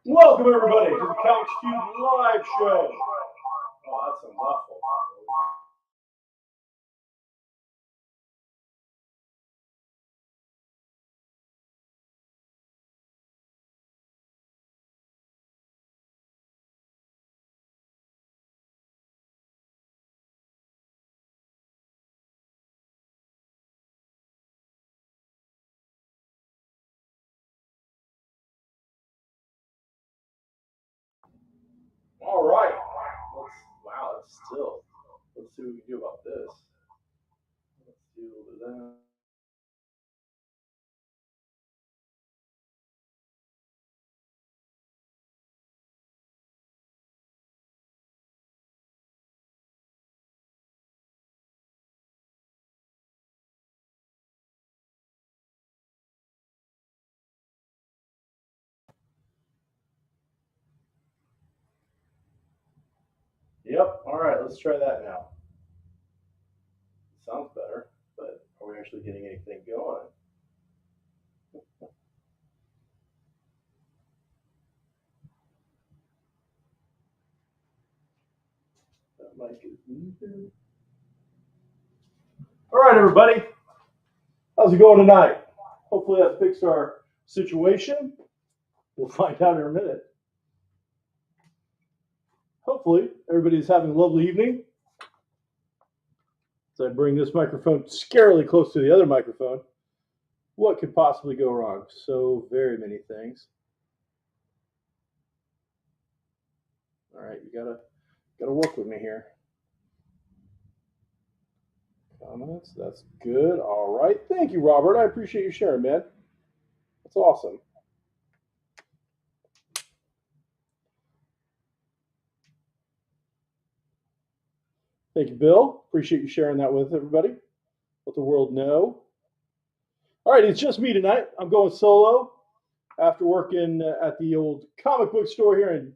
Welcome everybody to the Couch Cube Live Show. Oh, that sounds awful. All right. Wow, that's still. Let's see what we can do about this. Let's do a little bit of that. Yep. All right. Let's try that now. Sounds better, but are we actually getting anything going? That mic is moving. All right, everybody. How's it going tonight? Hopefully that fixed our situation. We'll find out in a minute. Hopefully everybody's having a lovely evening. As I bring this microphone scarily close to the other microphone, what could possibly go wrong? So very many things. All right, you gotta work with me here. Comments, that's good. All right, thank you, Robert. I appreciate you sharing, man. That's awesome. Thank you, Bill. Appreciate you sharing that with everybody. Let the world know. All right, it's just me tonight. I'm going solo after working at the old comic book store here in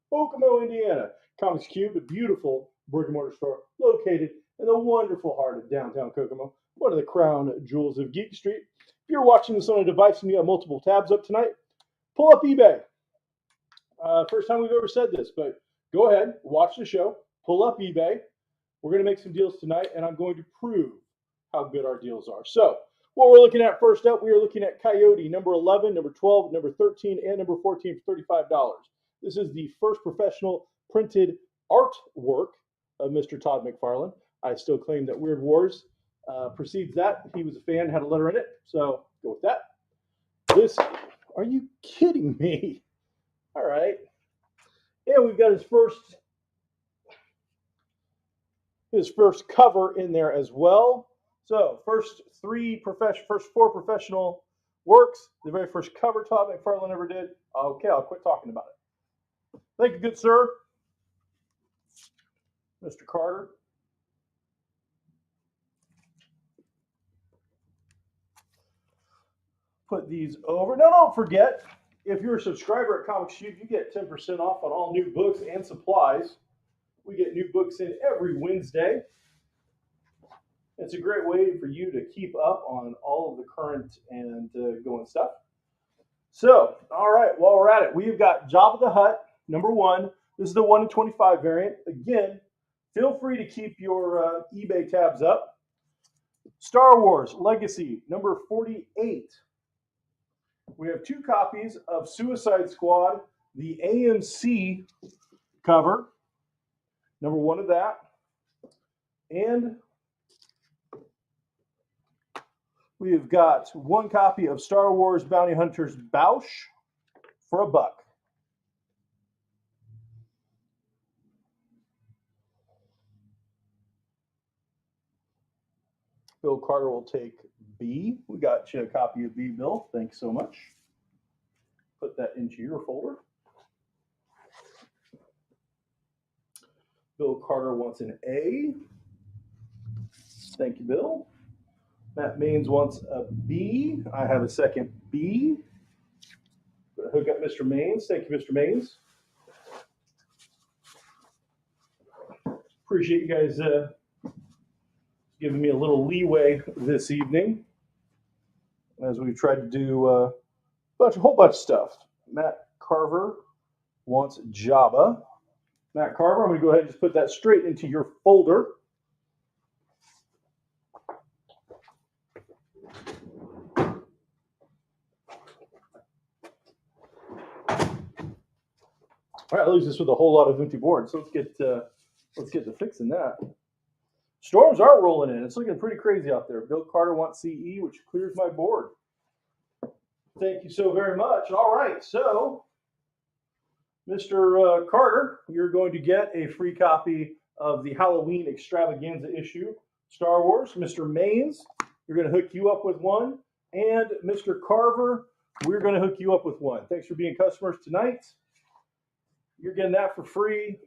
Kokomo, Indiana. Comics Cube, a beautiful brick and mortar store located in the wonderful heart of downtown Kokomo, one of the crown jewels of Geek Street. If you're watching this on a device and you have multiple tabs up tonight, pull up eBay. First time we've ever said this, but go ahead, watch the show, pull up eBay. We're going to make some deals tonight, and I'm going to prove how good our deals are. So what we're looking at first up, we are looking at Coyote, number 11, number 12, number 13, and number 14 for $35. This is the first professional printed artwork of Mr. Todd McFarlane. I still claim that Weird Wars precedes that. He was a fan, had a letter in it, so go with that. This, are you kidding me? All right. And we've got his first cover in there as well. So first four professional works. The very first cover Todd McFarlane ever did. Okay, I'll quit talking about it. Thank you, good sir, Mr. Carter. Put these over. Now, don't forget, if you're a subscriber at Comics Cube, you get 10% off on all new books and supplies. We get new books in every Wednesday. It's a great way for you to keep up on all of the current and going stuff. So, all right, while we're at it, we've got Jabba the Hutt, number 1. This is the 1 in 25 variant. Again, feel free to keep your eBay tabs up. Star Wars Legacy, number 48. We have 2 copies of Suicide Squad, the AMC cover, number 1 of that. And we have got 1 copy of Star Wars Bounty Hunters Bausch for $1. Bill Carter will take B. We got you a copy of B, Bill. Thanks so much. Put that into your folder. Bill Carter wants an A. Thank you, Bill. Matt Maines wants a B. I have a second B. Hook up Mr. Maines. Thank you, Mr. Maines. Appreciate you guys giving me a little leeway this evening as we've tried to do a whole bunch of stuff. Matt Carver wants Jabba. Matt Carver, I'm going to go ahead and just put that straight into your folder. All right, leaves us with a whole lot of empty boards. So let's get to fixing that. Storms are rolling in. It's looking pretty crazy out there. Bill Carter wants CE, which clears my board. Thank you so very much. All right, so Mr. Carter, you're going to get a free copy of the Halloween extravaganza issue, Star Wars. Mr. Maines, you're going to hook you up with one. And Mr. Carver, we're going to hook you up with one. Thanks for being customers tonight. You're getting that for free.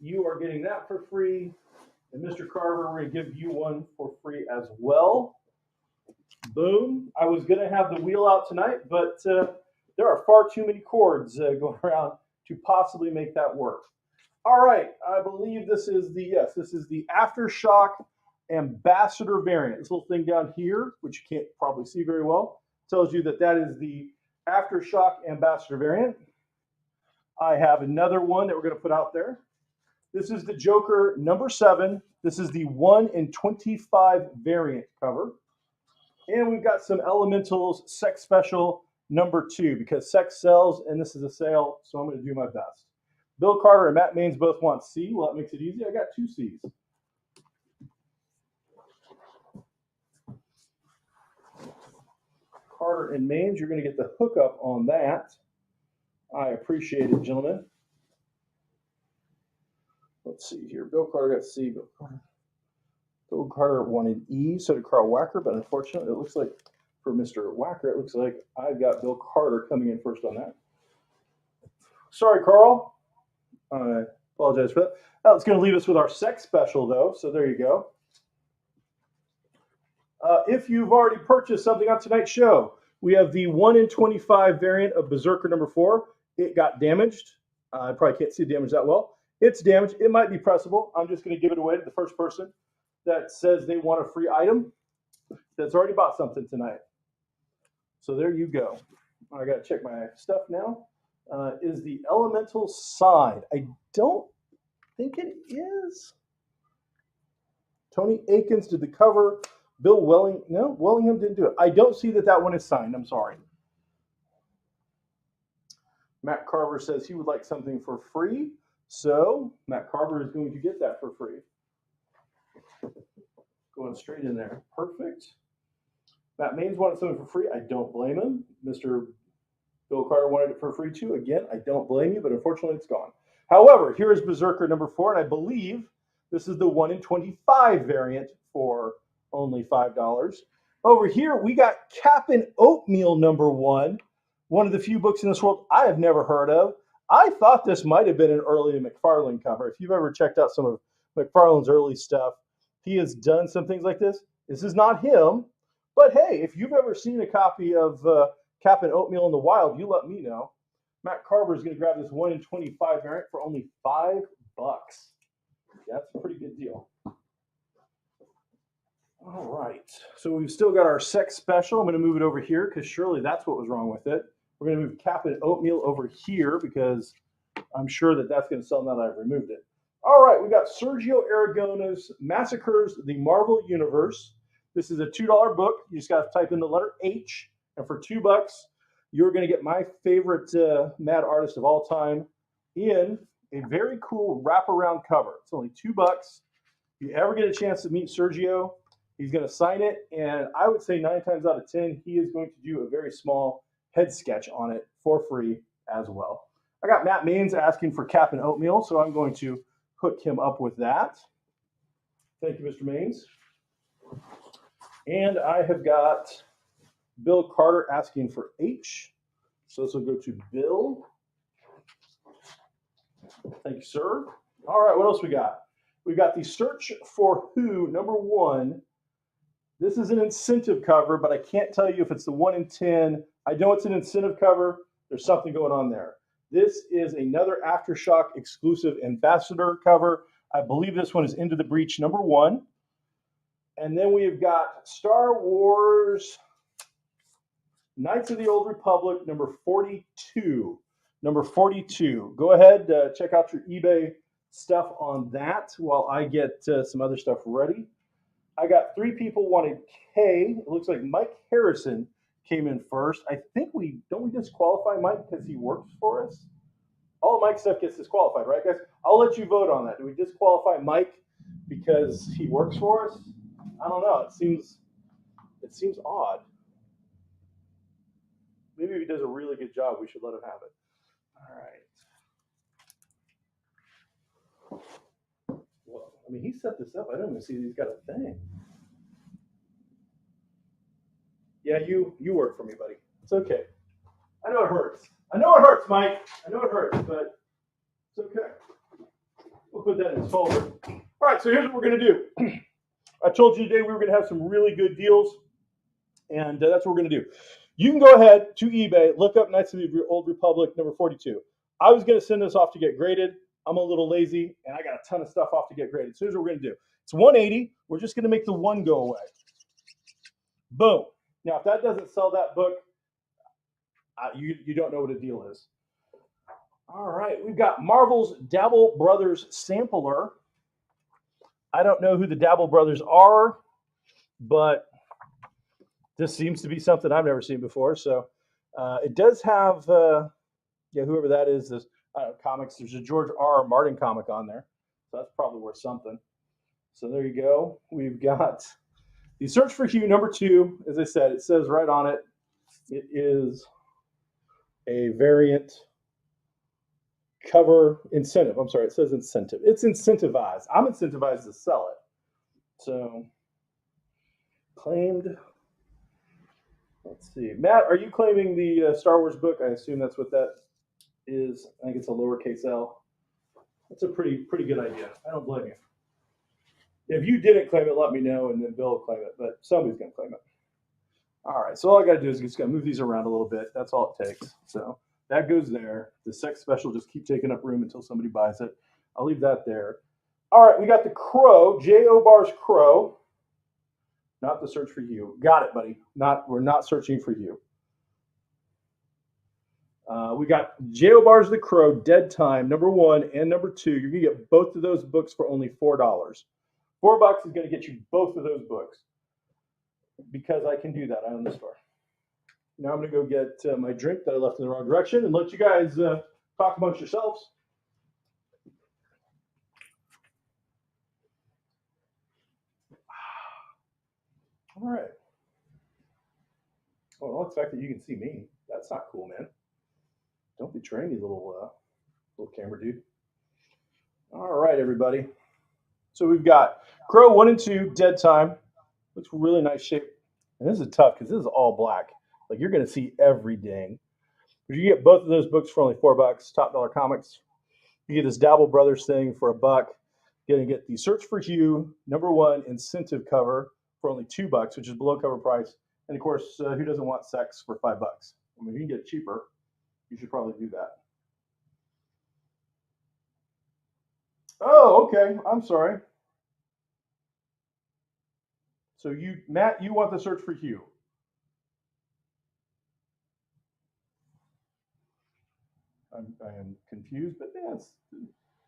You are getting that for free. And Mr. Carver, we're going to give you one for free as well. Boom. I was going to have the wheel out tonight, but there are far too many cords going around to possibly make that work. All right. I believe this is the Aftershock Ambassador variant. This little thing down here, which you can't probably see very well, tells you that that is the Aftershock Ambassador variant. I have another one that we're going to put out there. This is the Joker number 7. This is the 1 in 25 variant cover. And we've got some Elementals Sex Special number 2 because sex sells and this is a sale, so I'm going to do my best. Bill Carter and Matt Maines both want C. Well, that makes it easy. I got 2 C's. Carter and Maines, you're going to get the hookup on that. I appreciate it, gentlemen. Let's see here. Bill Carter got C. Bill Carter wanted E, so did Carl Wacker, but unfortunately, it looks like for Mr. Wacker, it looks like I've got Bill Carter coming in first on that. Sorry, Carl. I apologize for that. It's going to leave us with our sex special, though, so there you go. If you've already purchased something on tonight's show, we have the 1 in 25 variant of Berserker number 4. It got damaged. I probably can't see the damage that well. It's damaged. It might be pressable. I'm just going to give it away to the first person that says they want a free item that's already bought something tonight. So there you go. I got to check my stuff now. Is the Elemental signed? I don't think it is. Tony Akins did the cover. Bill Wellingham didn't do it. I don't see that one is signed. I'm sorry. Matt Carver says he would like something for free. So Matt Carver is going to get that for free. Going straight in there. Perfect. Matt Maines wanted something for free. I don't blame him. Mr. Bill Carter wanted it for free too. Again, I don't blame you, but unfortunately it's gone. However, here is Berserker number 4, and I believe this is the 1 in 25 variant for only $5. Over here, we got Cap'n Oatmeal number 1, one of the few books in this world I have never heard of. I thought this might have been an early McFarlane cover. If you've ever checked out some of McFarlane's early stuff, he has done some things like this. This is not him, but hey, if you've ever seen a copy of Cap'n Oatmeal in the wild, you let me know. Matt Carver is going to grab this 1 in 25 variant for only $5. That's a pretty good deal. All right, so we've still got our sex special. I'm going to move it over here because surely that's what was wrong with it. We're going to move Cap'n Oatmeal over here because I'm sure that that's going to sell now that I've removed it. All right, we got Sergio Aragona's Massacres the Marvel Universe. This is a $2 book. You just got to type in the letter H, and for $2, you're going to get my favorite mad artist of all time in a very cool wraparound cover. It's only $2. If you ever get a chance to meet Sergio, he's going to sign it, and I would say 9 times out of 10, he is going to do a very small head sketch on it for free as well. I got Matt Maines asking for Cap'n Oatmeal, so I'm going to hook him up with that. Thank you, Mr. Maines. And I have got Bill Carter asking for H. So this will go to Bill. Thank you, sir. All right, what else we got? We got the Search for Who number 1. This is an incentive cover, but I can't tell you if it's the 1 in 10. I know it's an incentive cover. There's something going on there. This is another Aftershock exclusive ambassador cover. I believe this one is Into the Breach number 1. And then we've got Star Wars Knights of the Old Republic number 42. number 42. Go ahead, check out your eBay stuff on that while I get some other stuff ready. I got 3 people wanted K. It looks like Mike Harrison came in first. I think we disqualify Mike because he works for us. All of Mike's stuff gets disqualified, right, guys? I'll let you vote on that. Do we disqualify Mike because he works for us? I don't know. It seems odd. Maybe if he does a really good job, we should let him have it. All right. Well, I mean, he set this up. I don't even see that he's got a thing. Yeah, you work for me, buddy. It's okay. I know it hurts. I know it hurts, Mike. I know it hurts, but it's okay. We'll put that in his folder. All right, so here's what we're going to do. I told you today we were going to have some really good deals, and that's what we're going to do. You can go ahead to eBay, look up Knights of the Old Republic number 42. I was going to send this off to get graded. I'm a little lazy, and I got a ton of stuff off to get graded. So here's what we're going to do. It's 180. We're just going to make the 1 go away. Boom. Now, if that doesn't sell that book, you don't know what a deal is. All right, we've got Marvel's Dabble Brothers Sampler. I don't know who the Dabble Brothers are, but this seems to be something I've never seen before. So it does have, whoever that is, this comics. There's a George R. Martin comic on there, so that's probably worth something. So there you go. We've got the Search for Hugh number 2. As I said, it says right on it, it is a variant cover incentive. I'm sorry, it says incentive. It's incentivized. I'm incentivized to sell it. So claimed. Let's see. Matt, are you claiming the Star Wars book? I assume that's what that is. I think it's a lowercase L. That's a pretty good idea. I don't blame you. If you didn't claim it, let me know, and then Bill will claim it. But somebody's going to claim it. All right. So all I got to do is just got to move these around a little bit. That's all it takes. So that goes there. The sex special just keep taking up room until somebody buys it. I'll leave that there. All right. We got the Crow, J.O. Barr's Crow. Not the Search for You. Got it, buddy. We're not searching for you. We got J.O. Barr's The Crow, Dead Time, number 1 and number 2. You're going to get both of those books for only $4. $4 is going to get you both of those books because I can do that. I own the store. Now I'm going to go get my drink that I left in the wrong direction and let you guys talk amongst yourselves. All right. Oh, well, the fact that you can see me, that's not cool, man. Don't betray me, little camera dude. All right, everybody. So we've got Crow 1 and 2, Dead Time. Looks really nice shape. And this is tough because this is all black. Like you're going to see every ding. But you get both of those books for only $4. Top Dollar Comics. You get this Dabble Brothers thing for $1. You're going to get the Search for Hugh number 1 incentive cover for only $2, which is below cover price. And of course, who doesn't want sex for $5? I mean, if you can get it cheaper, you should probably do that. Oh, okay. I'm sorry. So Matt, you want the Search for Hugh. I am confused, but yeah,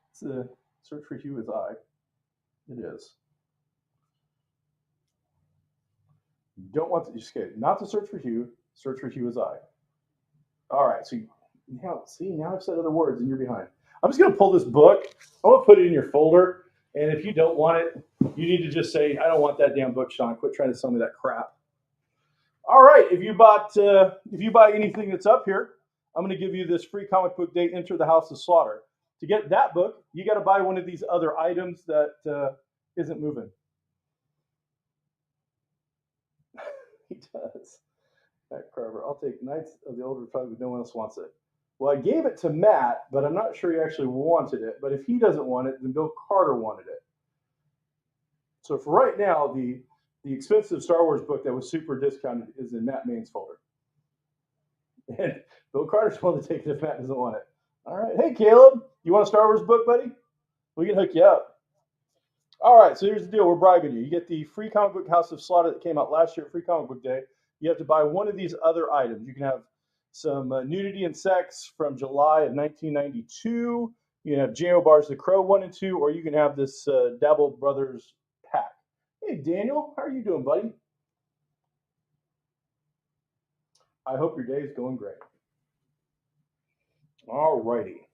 it's a Search for Hugh is I. It is. You don't want to escape. Not to Search for Hugh. Search for Hugh is I. All right. So now I've said other words and you're behind. I'm just going to pull this book. I'm going to put it in your folder. And if you don't want it, you need to just say, I don't want that damn book, Sean. Quit trying to sell me that crap. All right. If you buy anything that's up here, I'm going to give you this free comic book day, Enter the House of Slaughter. To get that book, you got to buy one of these other items that isn't moving. He does. Matt Carver. I'll take Knights of the Old Republic. No one else wants it. Well, I gave it to Matt, but I'm not sure he actually wanted it. But if he doesn't want it, then Bill Carter wanted it. So for right now, the expensive Star Wars book that was super discounted is in Matt Main's folder. And Bill Carter's willing to take it if Matt doesn't want it. All right. Hey, Caleb, you want a Star Wars book, buddy? We can hook you up. All right. So here's the deal. We're bribing you. You get the free comic book House of Slaughter that came out last year at Free Comic Book Day. You have to buy one of these other items. You can have some nudity and sex from July of 1992. You can have J.O. Barr's The Crow 1 and 2, or you can have this Dabble Brothers pack. Hey, Daniel, how are you doing, buddy? I hope your day is going great. All righty.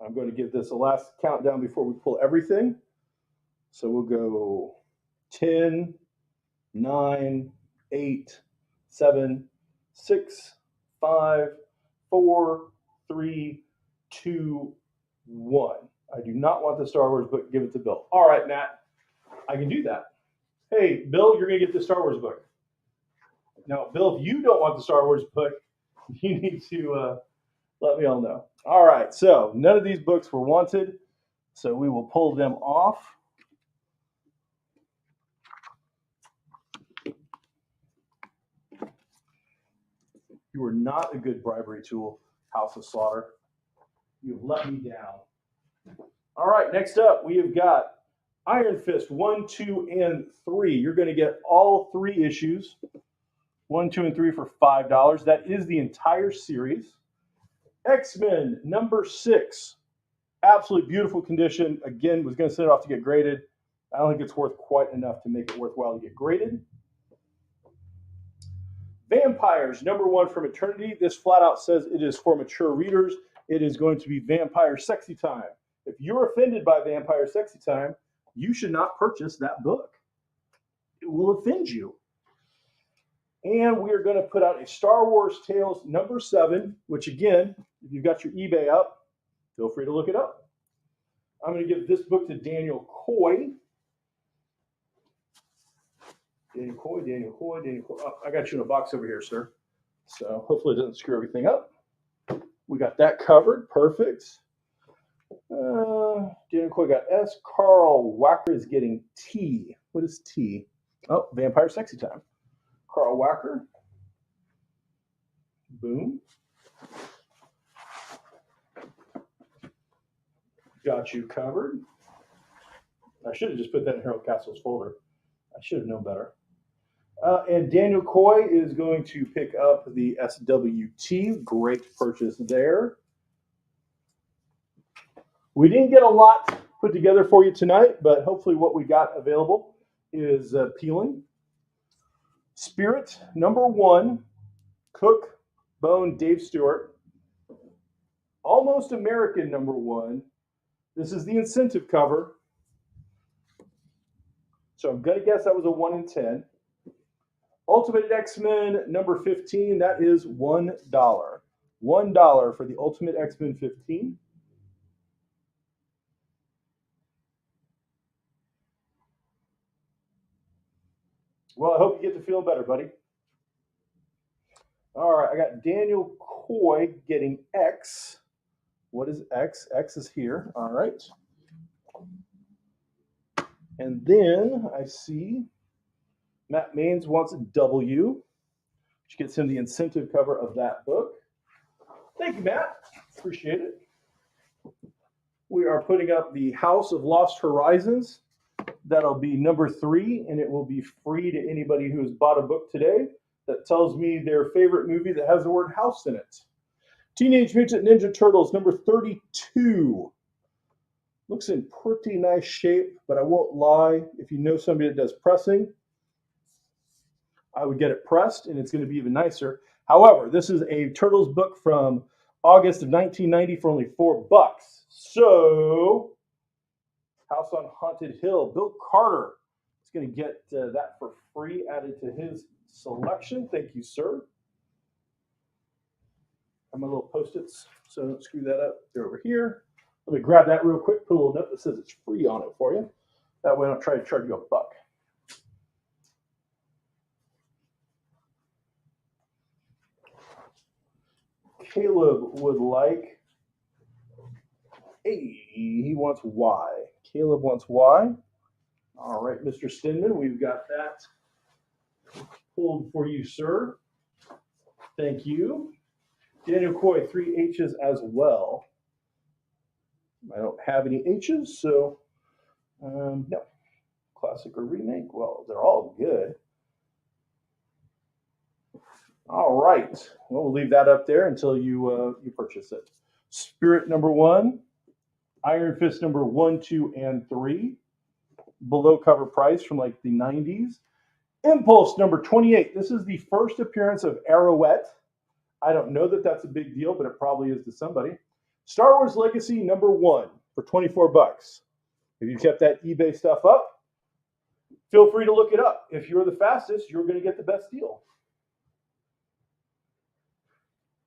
I'm going to give this a last countdown before we pull everything. So we'll go 10, 9, 8, 7, 6, 5, 4, 3, 2, 1. I do not want the Star Wars book. Give it to Bill. All right, Matt. I can do that. Hey, Bill, you're going to get the Star Wars book. Now, Bill, if you don't want the Star Wars book, you need to let me all know. All right, so none of these books were wanted, so we will pull them off. You are not a good bribery tool, House of Slaughter. You've let me down. All right, next up, we have got Iron Fist 1, 2, and 3. You're going to get all 3 issues, 1, 2, and 3 for $5. That is the entire series. X-Men number 6. Absolute beautiful condition. Again, was going to send it off to get graded. I don't think it's worth quite enough to make it worthwhile to get graded. Vampires number 1 from Eternity. This flat out says it is for mature readers. It is going to be Vampire Sexy Time. If you're offended by Vampire Sexy Time, you should not purchase that book. It will offend you. And we are going to put out a Star Wars Tales number 7, which again, if you've got your eBay up, feel free to look it up. I'm going to give this book to Daniel Coy. Daniel Coy. Oh, I got you in a box over here, sir. So hopefully it doesn't screw everything up. We got that covered. Perfect. Daniel Coy got S. Carl Wacker is getting T. What is T? Oh, Vampire Sexy Time. Carl Wacker. Boom. Got you covered. I should have just put that in Harold Castle's folder. I should have known better. And Daniel Coy is going to pick up the SWT. Great purchase there. We didn't get a lot put together for you tonight, but hopefully what we got available is peeling. Spirit number 1, Cook, Bone, Dave Stewart. Almost American number 1. This is the incentive cover. So I'm going to guess that was a 1 in 10. Ultimate X-Men number 15, that is $1. $1 for the Ultimate X-Men 15. Well, I hope you get to feel better, buddy. All right, I got Daniel Coy getting X. What is X? X is here. All right. And then I see Matt Maines wants a W, which gets him the incentive cover of that book. Thank you, Matt. Appreciate it. We are putting up the House of Lost Horizons. That'll be number 3, and it will be free to anybody who has bought a book today that tells me their favorite movie that has the word house in it. Teenage Mutant Ninja Turtles number 32. Looks in pretty nice shape, but I won't lie. If you know somebody that does pressing, I would get it pressed, and it's going to be even nicer. However, this is a Turtles book from August of 1990 for only $4. So, House on Haunted Hill. Bill Carter is going to get that for free added to his selection. Thank you, sir. I have my little Post-its, so don't screw that up. They're over here. Let me grab that real quick, put a little note that says it's free on it for you. That way I don't try to charge you $1. Caleb would like, he wants Y. Caleb wants Y. All right, Mr. Stinman, we've got that pulled for you, sir. Thank you. Daniel Coy, 3 H's as well. I don't have any H's, so no. Classic or remake? Well, they're all good. All right. Well, we'll leave that up there until you purchase it. Spirit number 1, Iron Fist number 1, 2, and 3. Below cover price from like the 90s. Impulse number 28. This is the first appearance of Arrowette. I don't know that that's a big deal, but it probably is to somebody. Star Wars Legacy number 1 for 24 bucks. If you kept that eBay stuff up, feel free to look it up. If you're the fastest, you're going to get the best deal.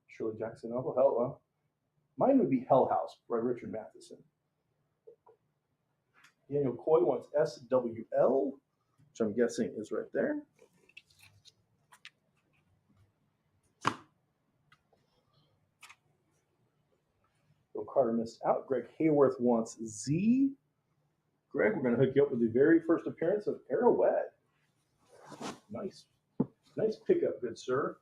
Shirley Jackson novel, Hell. Mine would be Hell House by Richard Matheson. Daniel Coy wants SWL, which I'm guessing is right there. Bill Carter missed out. Greg Hayworth wants Z. Greg, we're going to hook you up with the very first appearance of Arrowette. Nice pickup, good sir.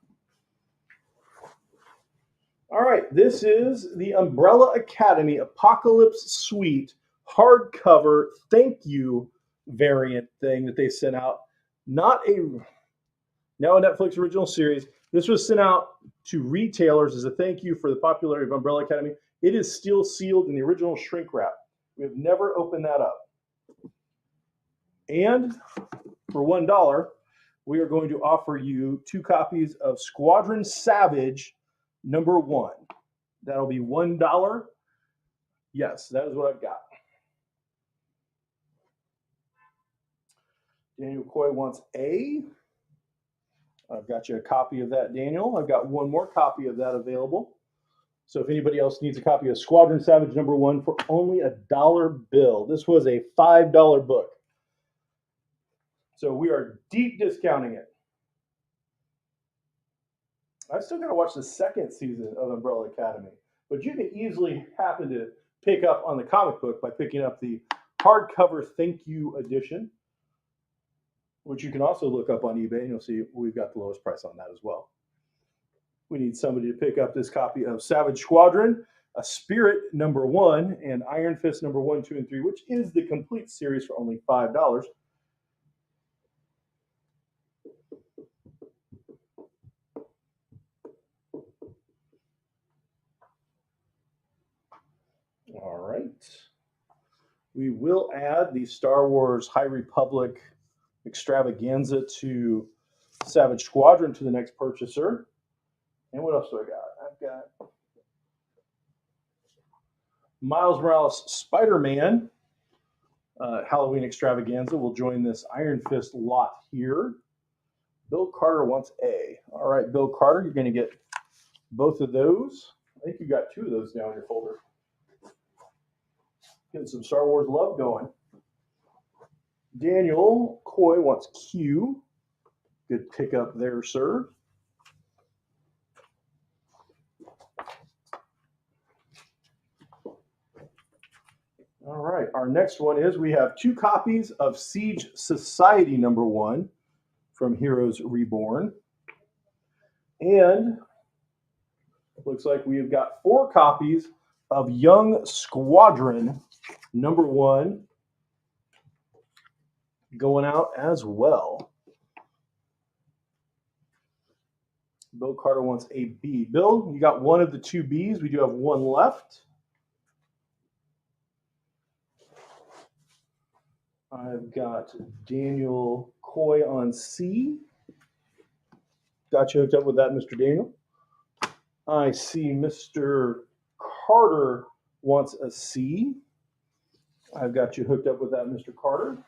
All right, this is the Umbrella Academy Apocalypse Suite hardcover thank you variant thing that they sent out. Now a Netflix original series. This was sent out to retailers as a thank you for the popularity of Umbrella Academy. It is still sealed in the original shrink wrap. We have never opened that up. And for $1, we are going to offer you 2 copies of Squadron Savage number 1. That'll be $1. Yes, that is what I've got. Daniel Coy wants A. I've got you a copy of that, Daniel. I've got one more copy of that available. So if anybody else needs a copy of Squadron Savage number 1 for only $1 bill. This was a $5 book. So we are deep discounting it. I've still got to watch the second season of Umbrella Academy, but you can easily happen to pick up on the comic book by picking up the hardcover thank you edition, which you can also look up on eBay, and you'll see we've got the lowest price on that as well. We need somebody to pick up this copy of Savage Squadron, a Spirit number 1, and Iron Fist number 1, 2, and 3, which is the complete series for only $5. All right. We will add the Star Wars High Republic extravaganza to Savage Squadron to the next purchaser. And what else do I got? I've got Miles Morales Spider-Man Halloween extravaganza will join this Iron Fist lot here. Bill Carter wants A. All right, Bill Carter, you're going to get both of those. I think you got 2 of those down in your folder. Getting some Star Wars love going. Daniel Coy wants Q. Good pickup there, sir. All right, our next one is we have 2 copies of Siege Society number 1 from Heroes Reborn. And looks like we've got 4 copies of Young Squadron number 1 going out as well. Bill Carter wants a B. Bill, you got one of the 2 Bs. We do have one left. I've got Daniel Coy on C. Got you hooked up with that, Mr. Daniel. I see Mr. Carter wants a C. I've got you hooked up with that, Mr. Carter.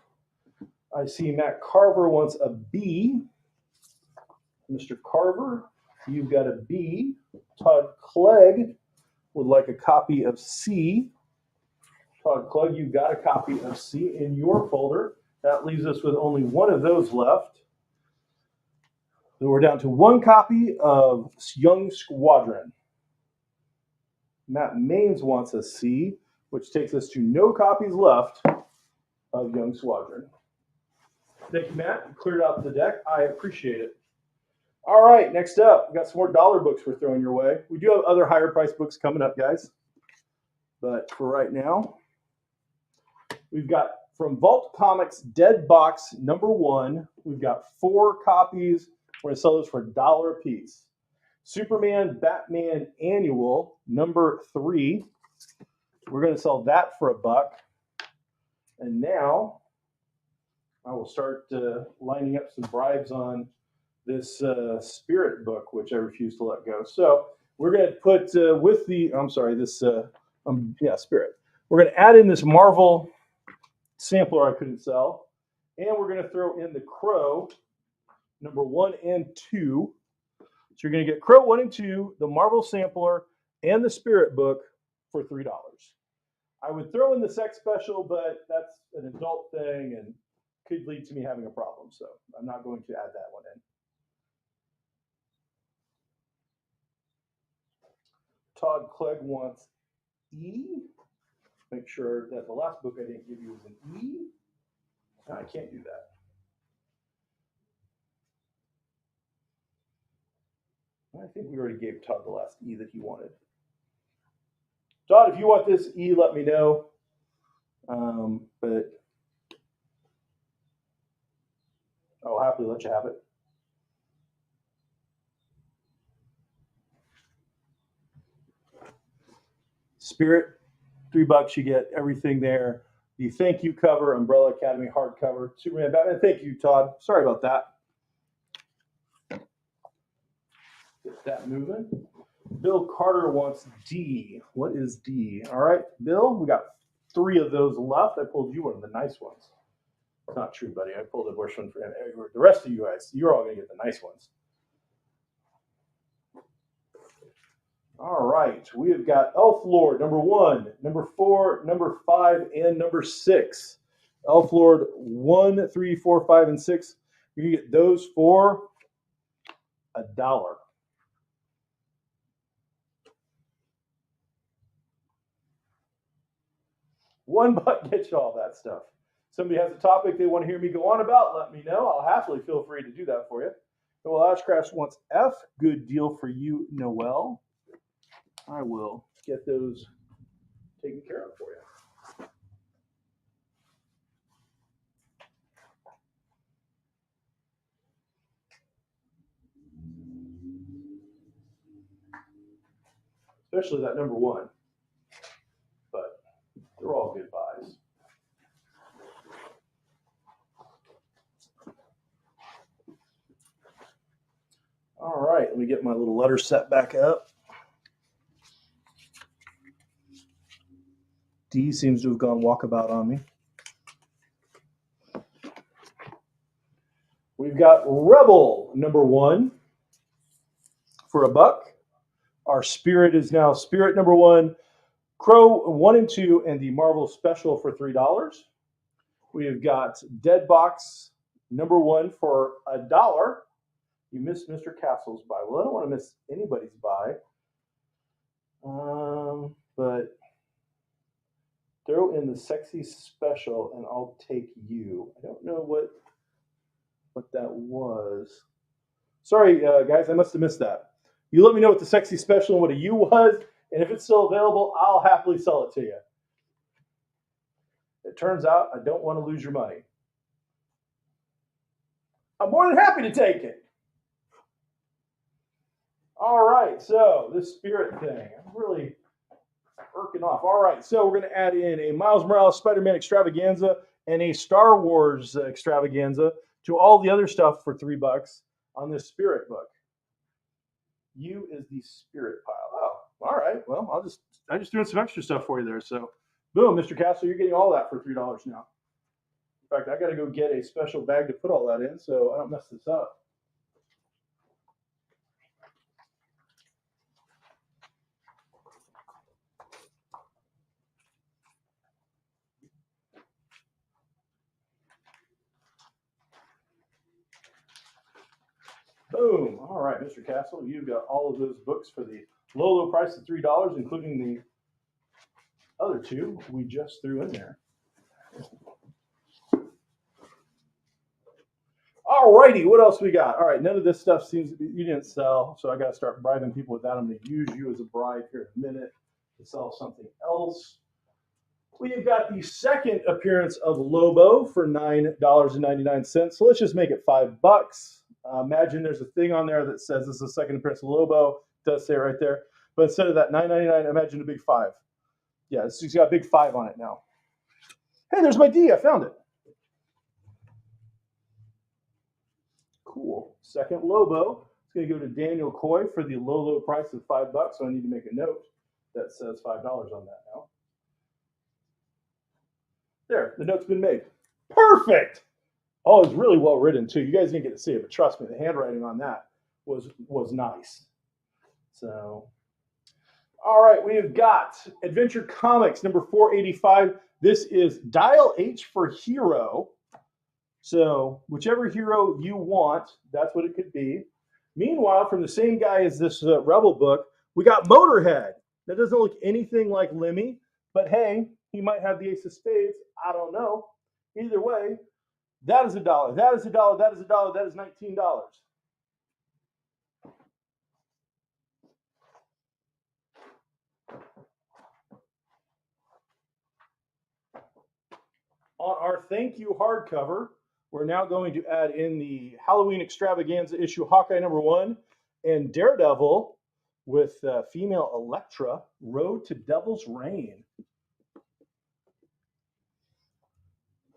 I see Matt Carver wants a B. Mr. Carver, you've got a B. Todd Clegg would like a copy of C. Todd Clegg, you've got a copy of C in your folder. That leaves us with only one of those left. So we're down to 1 copy of Young Squadron. Matt Maines wants a C, which takes us to no copies left of Young Squadron. Thank you, Matt. You cleared out the deck. I appreciate it. All right, next up, we've got some more dollar books we're throwing your way. We do have other higher price books coming up, guys. But for right now, we've got from Vault Comics Dead Box number 1. We've got 4 copies We're going to sell those for $1 a piece. Superman Batman Annual #3. We're going to sell that for $1. And now I will start lining up some bribes on this Spirit book, which I refuse to let go. So we're going to put with the, Spirit. We're going to add in this Marvel sampler I couldn't sell. And we're going to throw in the Crow #1 and 2. So you're going to get Crow 1 and 2, the Marvel sampler, and the Spirit book for $3. I would throw in the sex special, but that's an adult thing and could lead to me having a problem. So I'm not going to add that one in. Todd Clegg wants E. Make sure that the last book I didn't give you was an E. No, I can't do that. I think we already gave Todd the last E that he wanted. Todd, if you want this E, let me know. But I'll happily let you have it. Spirit, $3. You get everything there. The thank you cover, Umbrella Academy hardcover, Superman, Batman. Thank you, Todd. Sorry about that. Get that moving. Bill Carter wants D. What is D? All right, Bill, we got 3 of those left. I pulled you one of the nice ones. It's not true, buddy. I pulled a worse one for him. The rest of you guys, you're all going to get the nice ones. All right, we have got Elf Lord #1, #4, #5, and #6. Elf Lord 1, 3, 4, 5, and 6. You can get those for $1. $1 gets you all that stuff. Somebody has a topic they want to hear me go on about, let me know. I'll happily feel free to do that for you. Noel Ashcraft wants F. Good deal for you, Noel. I will get those taken care of for you. Especially that #1. But they're all good buys. All right, let me get my little letter set back up. D seems to have gone walkabout on me. We've got Rebel #1 for $1. Our Spirit is now Spirit #1, Crow 1 and 2, and the Marvel Special for $3. We have got Dead Box #1 for $1. You missed Mr. Castle's buy. Well, I don't want to miss anybody's buy. But throw in the Sexy Special and I'll take you. I don't know what that was. Sorry, guys, I must have missed that. You let me know what the Sexy Special and what a U was, and if it's still available, I'll happily sell it to you. It turns out I don't want to lose your money. I'm more than happy to take it. All right, so this Spirit thing, I'm really irking off. All right, so we're going to add in a Miles Morales Spider-Man extravaganza and a Star Wars extravaganza to all the other stuff for $3 on this Spirit book. U is the Spirit pile. Oh, all right. Well, I just threw in some extra stuff for you there. So, boom, Mr. Castle, you're getting all that for $3 now. In fact, I got to go get a special bag to put all that in so I don't mess this up. Boom. All right, Mr. Castle, you've got all of those books for the low price of $3, including the other 2 we just threw in there. All righty, what else we got? All right, none of this stuff seems to be, you didn't sell, so I got to start bribing people with that. I'm going to use you as a bribe here in a minute to sell something else. We've got the second appearance of Lobo for $9.99. So let's just make it $5. Imagine there's a thing on there that says this is a second appearance of Lobo. It does say it right there. But instead of that $9.99, imagine a big 5. Yeah, it's got a big 5 on it now. Hey, there's my D. I found it. Cool. Second Lobo. It's going to go to Daniel Coy for the low price of $5. So I need to make a note that says $5 on that now. There, the note's been made. Perfect. Oh, it's really well written too. You guys didn't get to see it, but trust me, the handwriting on that was nice. So, all right, we have got Adventure Comics number 485. This is Dial H for Hero. So, whichever hero you want, that's what it could be. Meanwhile, from the same guy as this Rebel book, we got Motorhead. That doesn't look anything like Lemmy, but hey, he might have the Ace of Spades. I don't know. Either way, that is $1. That is $1. That is $1. That is $19. On our thank you hardcover, we're now going to add in the Halloween Extravaganza issue Hawkeye number 1 and Daredevil with female Elektra, Road to Devil's Reign.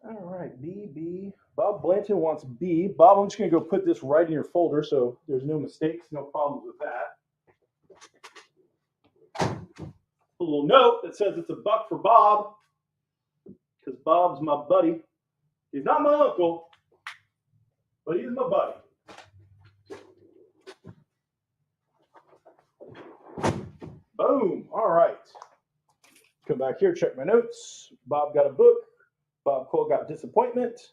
All right, B. Bob Blanton wants B. Bob, I'm just going to go put this right in your folder so there's no mistakes, no problems with that. A little note that says it's $1 for Bob because Bob's my buddy. He's not my uncle, but he's my buddy. Boom. All right. Come back here, check my notes. Bob got a book. Bob Cole got Disappointment.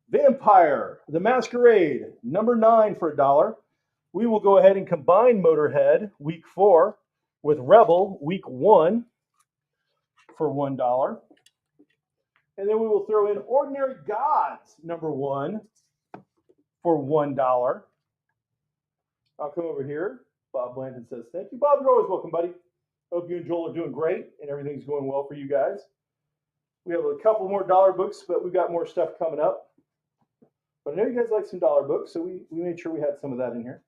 Vampire, The Masquerade, number 9 for $1. We will go ahead and combine Motorhead, week 4, with Rebel, week 1, for $1. And then we will throw in Ordinary Gods, number 1, for $1. I'll come over here. Bob Blanton says, thank you. Bob, you're always welcome, buddy. Hope you and Joel are doing great and everything's going well for you guys. We have a couple more dollar books, but we've got more stuff coming up. But I know you guys like some dollar books, so we made sure we had some of that in here.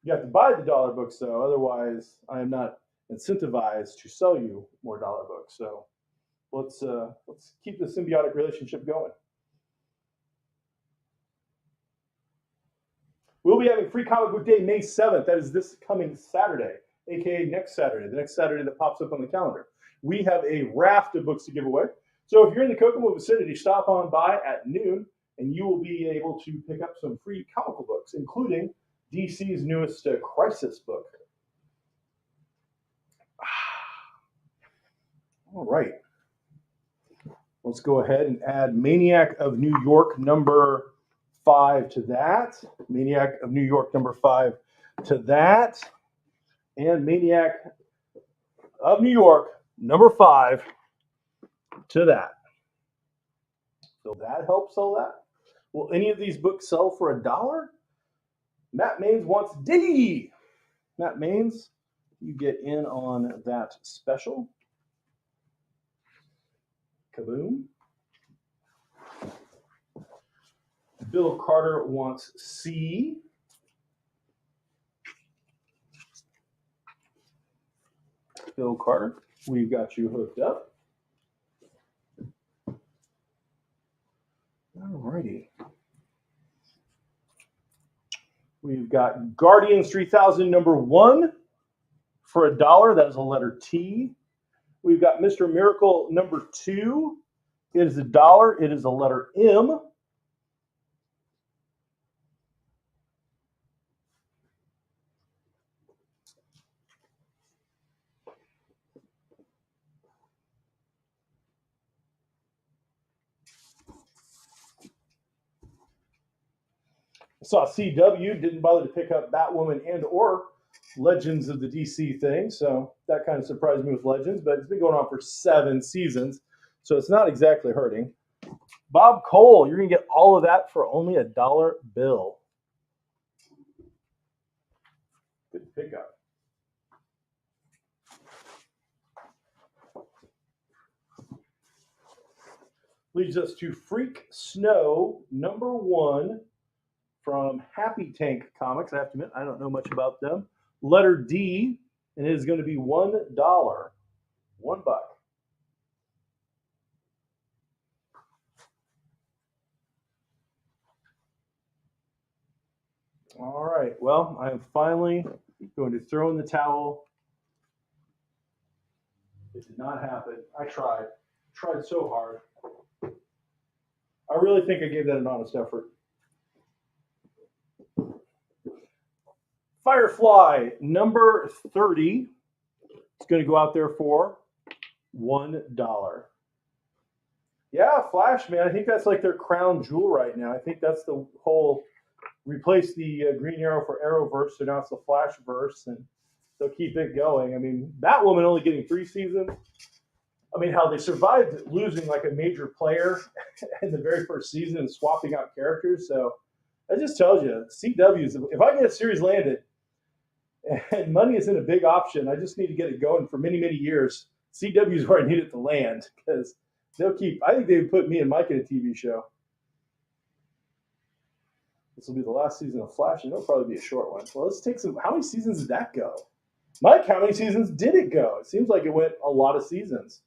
You have to buy the dollar books, though. Otherwise, I am not incentivized to sell you more dollar books. So let's keep the symbiotic relationship going. We'll be having Free Comic Book Day May 7th. That is this coming Saturday, aka next Saturday, the next Saturday that pops up on the calendar. We have a raft of books to give away. So if you're in the Kokomo vicinity, stop on by at noon, and you will be able to pick up some free comical books, including DC's newest Crisis book. All right. Let's go ahead and add Maniac of New York number 5 to that. Maniac of New York number 5 to that. And Maniac of New York number 5 to that. So that helps sell that. Will any of these books sell for $1? Matt Maines wants D. Matt Maines, you get in on that special. Kaboom. Bill Carter wants C. Bill Carter, we've got you hooked up. Alrighty. We've got Guardians 3000 number 1 for $1. That is a letter T. We've got Mr. Miracle number 2. It is $1. It is a letter M. I saw CW didn't bother to pick up Batwoman and or Legends of the DC thing, so that kind of surprised me with Legends, but it's been going on for 7 seasons, so it's not exactly hurting. Bob Cole, you're going to get all of that for only $1 bill. Good pickup. Leads us to Freak Snow number 1 from Happy Tank Comics. I have to admit, I don't know much about them. Letter D, and it is going to be $1. $1. All right. Well, I am finally going to throw in the towel. It did not happen. I tried. Tried so hard. I really think I gave that an honest effort. Firefly number 30. It's going to go out there for $1. Yeah, Flash, man. I think that's like their crown jewel right now. I think that's the whole replace the Green Arrow for Arrowverse, so now it's the Flashverse, and they'll keep it going. I mean, Batwoman only getting 3 seasons. I mean, how they survived losing like a major player in the very first season and swapping out characters. So that just tells you, CW's, if I get a series landed and money isn't a big option, I just need to get it going for many, many years. CW's where I need it to land because they'll keep, I think they would put me and Mike in a TV show. This will be the last season of Flash, and it'll probably be a short one. Well, let's take some. How many seasons did that go? Mike, how many seasons did it go? It seems like it went a lot of seasons.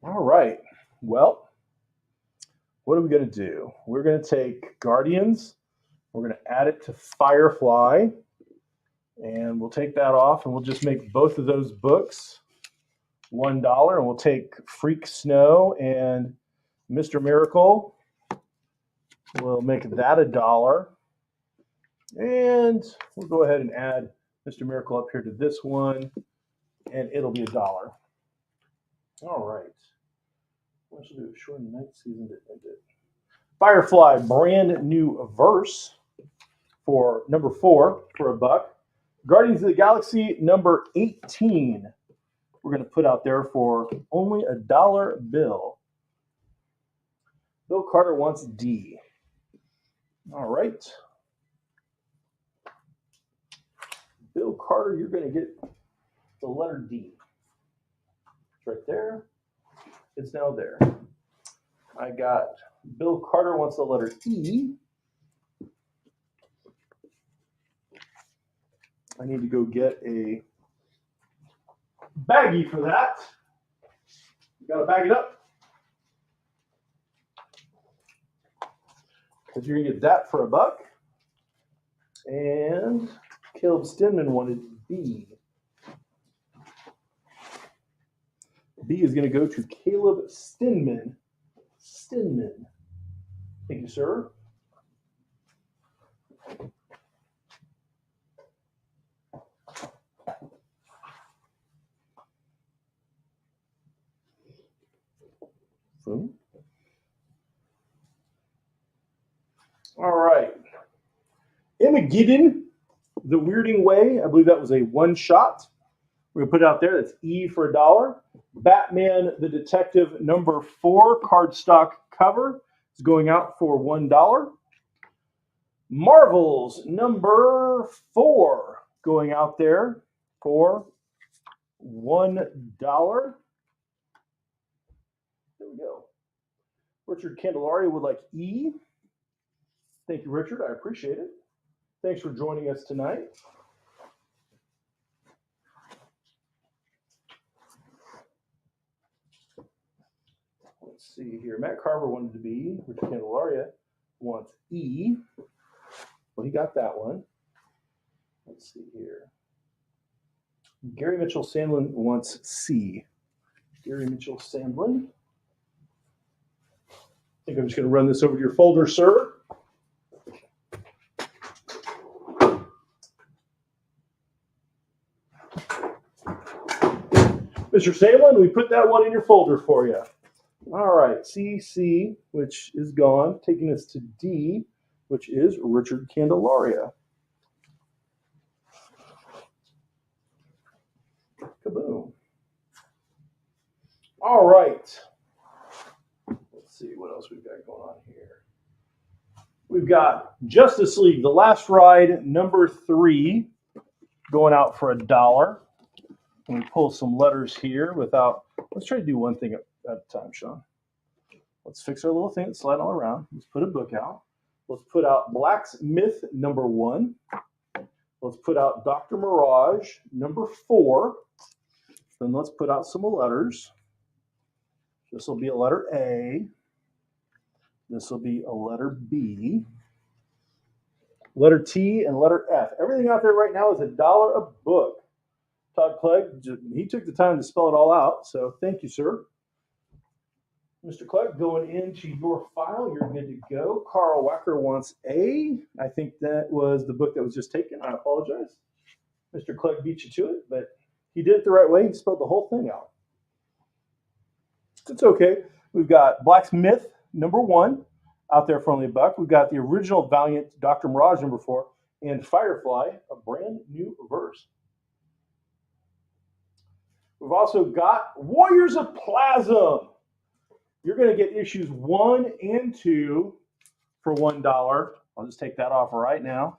All right. Well, what are we going to do? We're going to take Guardians. We're going to add it to Firefly, and we'll take that off, and we'll just make both of those books $1, and we'll take Freak Snow and Mr. Miracle. We'll make that $1. And we'll go ahead and add Mr. Miracle up here to this one, and it'll be $1. All right. What should we do? Short night season to end it. Firefly, brand new verse for number 4 for $1. Guardians of the Galaxy number 18. We're going to put out there for only $1 bill. Bill Carter wants D. All right. Bill Carter, you're going to get the letter D. It's right there. It's now there. I got Bill Carter wants the letter E. I need to go get a baggie for that. You got to bag it up. Because you're going to get that for $1. And Caleb Stinman wanted B. B is going to go to Caleb Stinman. Stinman. Thank you, sir. All right. Emageddon, The Weirding Way. I believe that was a one-shot. We're going to put it out there. That's E for $1. Batman the Detective number 4 cardstock cover is going out for $1. Marvels number 4 going out there for $1. There we go. Richard Candelaria would like E. Thank you, Richard. I appreciate it. Thanks for joining us tonight. Let's see here. Matt Carver wanted to be. Richard Candelaria wants E. Well, he got that one. Let's see here. Gary Mitchell Sandlin wants C. Gary Mitchell Sandlin. I think I'm just going to run this over to your folder, sir. Mr. Sandlin, we put that one in your folder for you. All right, C, which is gone, taking us to D, which is Richard Candelaria. Kaboom. All right. Let's see what else we've got going on here. We've got Justice League, The Last Ride, number 3, going out for $1. Let me pull some letters here without, let's try to do one thing at a time, Sean. Let's fix our little thing that's sliding all around. Let's put a book out. Let's put out Blacksmith #1. Let's put out Dr. Mirage #4. Then let's put out some letters. This will be a letter A. This will be a letter B. Letter T and letter F. Everything out there right now is $1 a book. Todd Clegg, he took the time to spell it all out, so thank you, sir. Mr. Clegg, going into your file, you're good to go. Carl Wacker wants A. I think that was the book that was just taken. I apologize. Mr. Clegg beat you to it, but he did it the right way. He spelled the whole thing out. It's okay. We've got Blacksmith #1 out there for only $1. We've got the original Valiant Dr. Mirage #4 and Firefly, a brand new verse. We've also got Warriors of Plasm. You're going to get issues 1 and 2 for $1. I'll just take that off right now.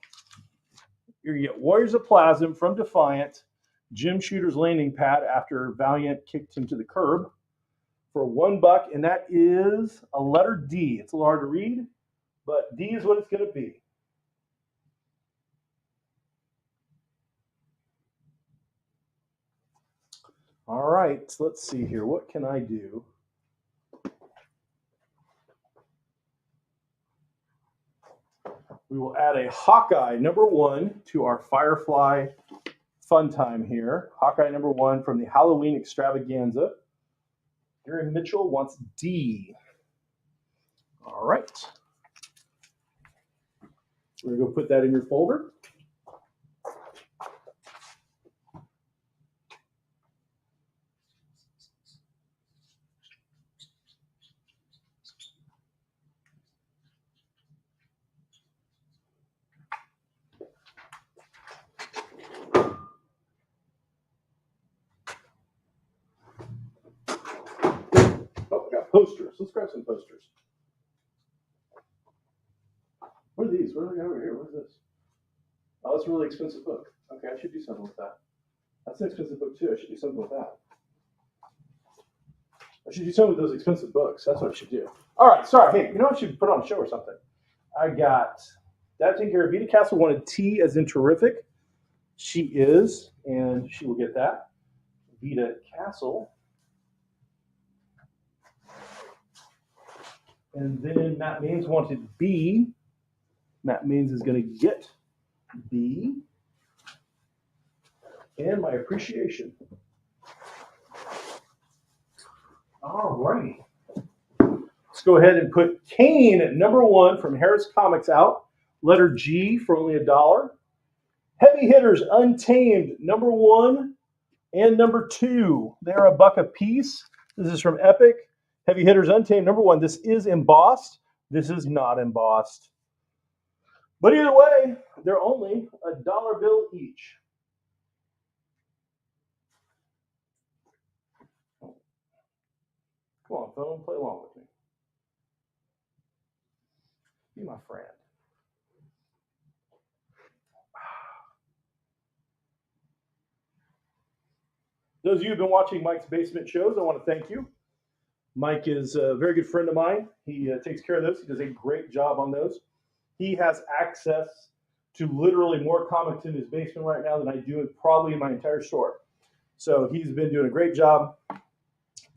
You're going to get Warriors of Plasm from Defiant, Jim Shooter's landing pad after Valiant kicked him to the curb, for $1, and that is a letter D. It's a little hard to read, but D is what it's going to be. All right, let's see here. What can I do? We will add a Hawkeye #1 to our Firefly fun time here. Hawkeye #1 from the Halloween extravaganza. Gary Mitchell wants D. All right. We're going to go put that in your folder. Oh, we got posters. Let's grab some posters. What are these? What do we got over here? What is this? Oh, it's a really expensive book. Okay, I should do something with that. That's an expensive book too. I should do something with that. I should do something with those expensive books. That's what I should do. All right, sorry. Hey, you know what? I should put on a show or something. I got that taken care of. Vita Castle wanted T as in terrific. She is, and she will get that. Vita Castle. And then Matt Means wanted B. Matt Means is going to get B. And my appreciation. All right. Let's go ahead and put Kane at #1 from Harris Comics out. Letter G for only $1. Heavy Hitters Untamed #1 and #2. They're $1 a piece. This is from Epic. Heavy Hitters Untamed #1. This is embossed. This is not embossed. But either way, they're only $1 bill each. Come on, phone, play along with me. Be my friend. Those of you who've been watching Mike's Basement shows, I want to thank you. Mike is a very good friend of mine. He takes care of those. He does a great job on those. He has access to literally more comics in his basement right now than I do probably in my entire store. So he's been doing a great job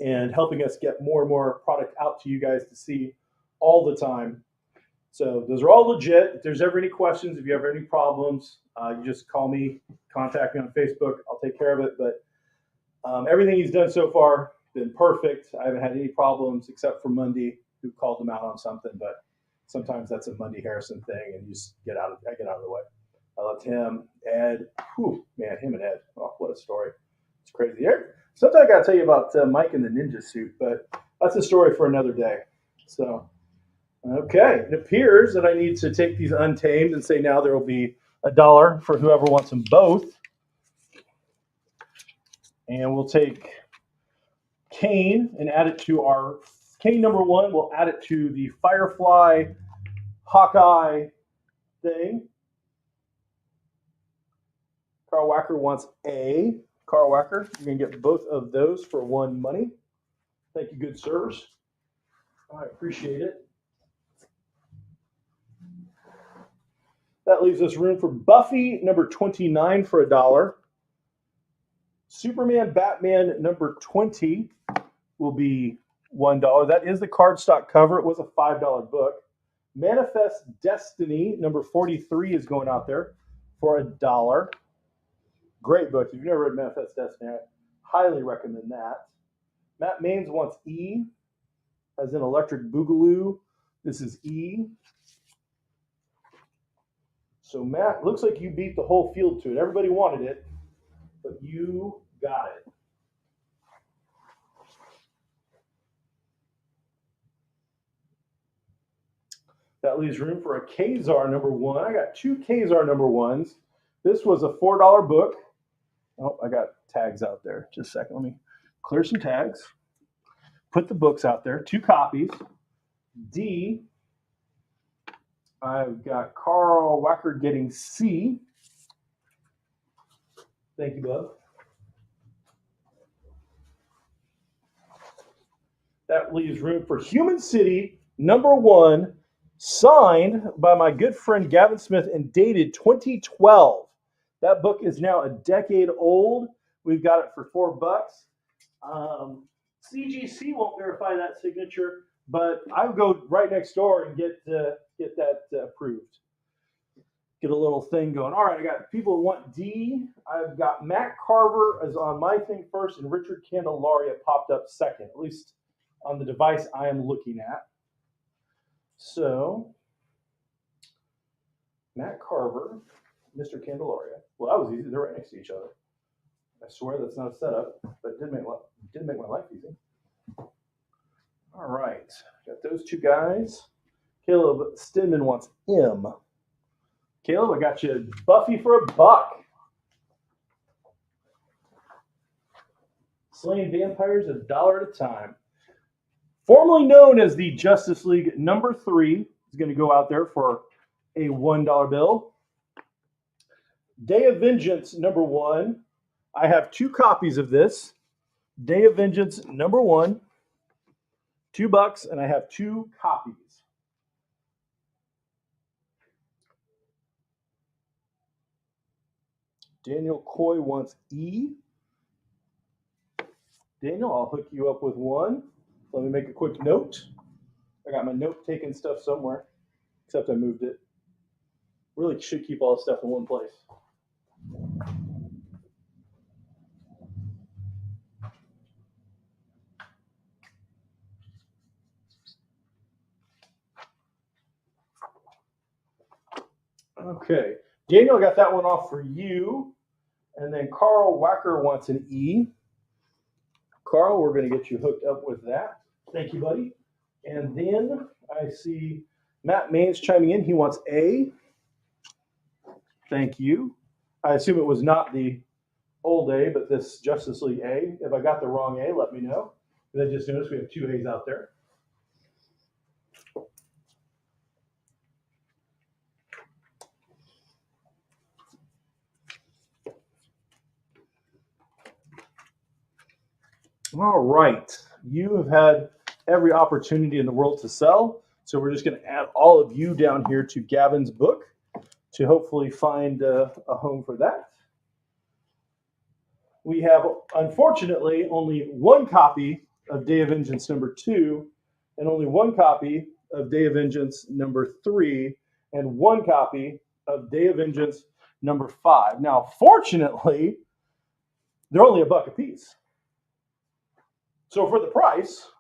and helping us get more and more product out to you guys to see all the time. So those are all legit. If there's ever any questions, if you have any problems, you just call me, contact me on Facebook. I'll take care of it. But everything he's done so far has been perfect. I haven't had any problems except for Monday, who called him out on something. But sometimes that's a Monday Harrison thing, and you just I get out of the way. I loved him, Ed. Whew, man, him and Ed. Oh, what a story! It's crazy. Sometimes I got to tell you about Mike in the ninja suit, but that's a story for another day. So, okay, it appears that I need to take these Untamed and say now there will be $1 for whoever wants them both. And we'll take Kane and add it to our Kane #1. We'll add it to the Firefly Hawkeye thing. Carl Wacker wants A. Carl Wacker, you're going to get both of those for $1 money. Thank you, good sirs. I appreciate it. That leaves us room for Buffy number 29 for $1. Superman Batman number 20 will be $1. That is the cardstock cover. It was a $5 book. Manifest Destiny number 43 is going out there for $1. Great book. If you've never read Manifest Destiny, I highly recommend that. Matt Maines wants E, as in Electric Boogaloo. This is E. So Matt, looks like you beat the whole field to it. Everybody wanted it, but you got it. That leaves room for a Kazar number 1. I got 2 Kazar number 1s. This was a $4 book. Oh, I got tags out there. Just a second. Let me clear some tags. Put the books out there. 2 copies. D. I've got Carl Wacker getting C. Thank you, bud. That leaves room for Human City number 1, signed by my good friend Gavin Smith and dated 2012. That book is now a decade old. We've got it for $4. CGC won't verify that signature, but I'll go right next door and get that approved. Get a little thing going. All right, I got people who want D. I've got Matt Carver is on my thing first, and Richard Candelaria popped up second, at least on the device I am looking at. So, Matt Carver, Mr. Candelaria. Well, that was easy. They're right next to each other. I swear that's not a setup, but it did make my life easy. All right, got those 2 guys. Caleb Stinman wants M. Caleb, I got you Buffy for $1. Slaying vampires $1 at a time. Formerly known as the Justice League number 3 is going to go out there for a $1 bill. Day of Vengeance number 1. I have 2 copies of this. Day of Vengeance number 1. $2, and I have 2 copies. Daniel Coy wants E. Daniel, I'll hook you up with 1. Let me make a quick note. I got my note-taking stuff somewhere, except I moved it. Really should keep all the stuff in one place. Okay, Daniel, I got that one off for you. And then Carl Wacker wants an E. Carl, we're going to get you hooked up with that. Thank you, buddy. And then I see Matt Maines chiming in. He wants A. Thank you. I assume it was not the old A, but this Justice League A. If I got the wrong A, let me know. Because I just noticed we have 2 A's out there. All right, you have had every opportunity in the world to sell, so we're just going to add all of you down here to Gavin's book to hopefully find a home for that. We have, unfortunately, only 1 copy of Day of Vengeance number 2, and only 1 copy of Day of Vengeance number 3, and 1 copy of Day of Vengeance number 5. Now, fortunately, they're only $1 a piece. So for the price,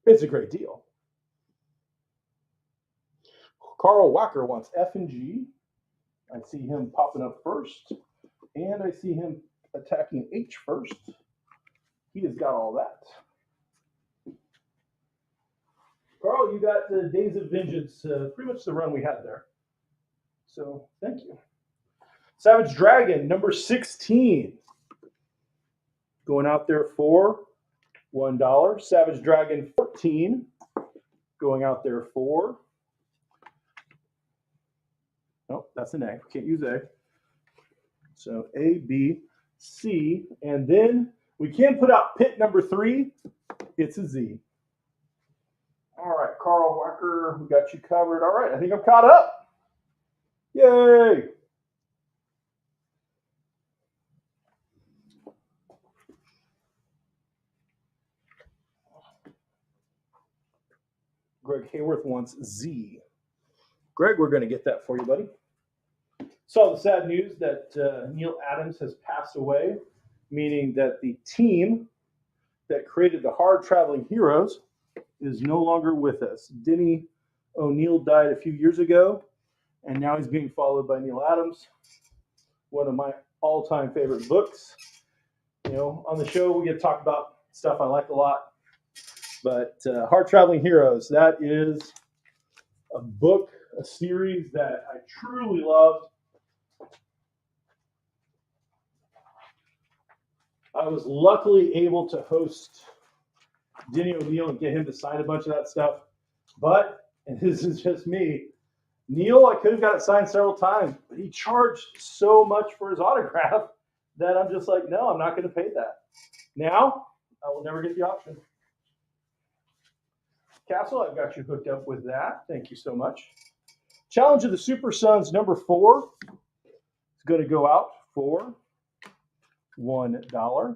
it's a great deal. Carl Wacker wants F and G. I see him popping up first, and I see him attacking H first. He has got all that. Carl, you got the Days of Vengeance, pretty much the run we had there. So thank you. Savage Dragon, number 16. Going out there for $1. Savage Dragon 14 going out there for, nope, that's an A. Can't use A. So A, B, C, and then we can put out pit number 3. It's a Z. All right, Carl Wacker, we got you covered. All right, I think I'm caught up. Yay! Greg Hayworth wants Z. Greg, we're going to get that for you, buddy. Saw the sad news that Neil Adams has passed away, meaning that the team that created the Hard Traveling Heroes is no longer with us. Denny O'Neil died a few years ago, and now he's being followed by Neil Adams, one of my all-time favorite books. You know, on the show, we get to talk about stuff I like a lot, but Hard Traveling Heroes, that is a book, a series that I truly loved. I was luckily able to host Denny O'Neil and get him to sign a bunch of that stuff. But, and this is just me, Neil, I could have got it signed several times, but he charged so much for his autograph that I'm just like, no, I'm not going to pay that. Now, I will never get the option. Castle, I've got you hooked up with that. Thank you so much. Challenge of the Super Sons number 4 is going to go out for $1.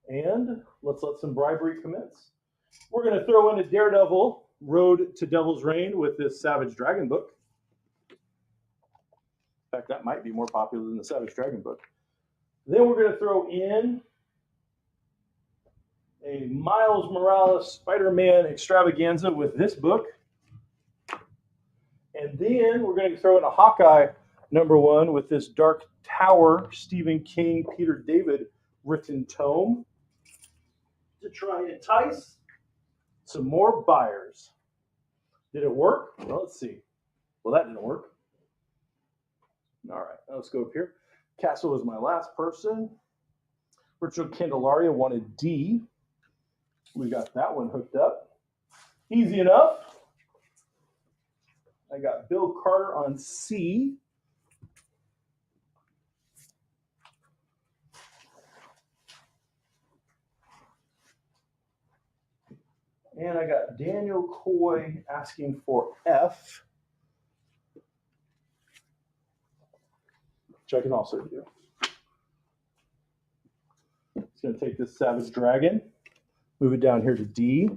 And let's let some bribery commence. We're going to throw in a Daredevil Road to Devil's Reign with this Savage Dragon book. In fact, that might be more popular than the Savage Dragon book. Then we're going to throw in a Miles Morales Spider-Man extravaganza with this book. And then we're going to throw in a Hawkeye number 1 with this Dark Tower Stephen King, Peter David written tome to try and entice some more buyers. Did it work? Well, let's see. Well, that didn't work. All right, let's go up here. Castle was my last person. Richard Candelaria wanted D. We got that one hooked up. Easy enough. I got Bill Carter on C. And I got Daniel Coy asking for F, which I can also do. It's going to take this Savage Dragon, move it down here to D,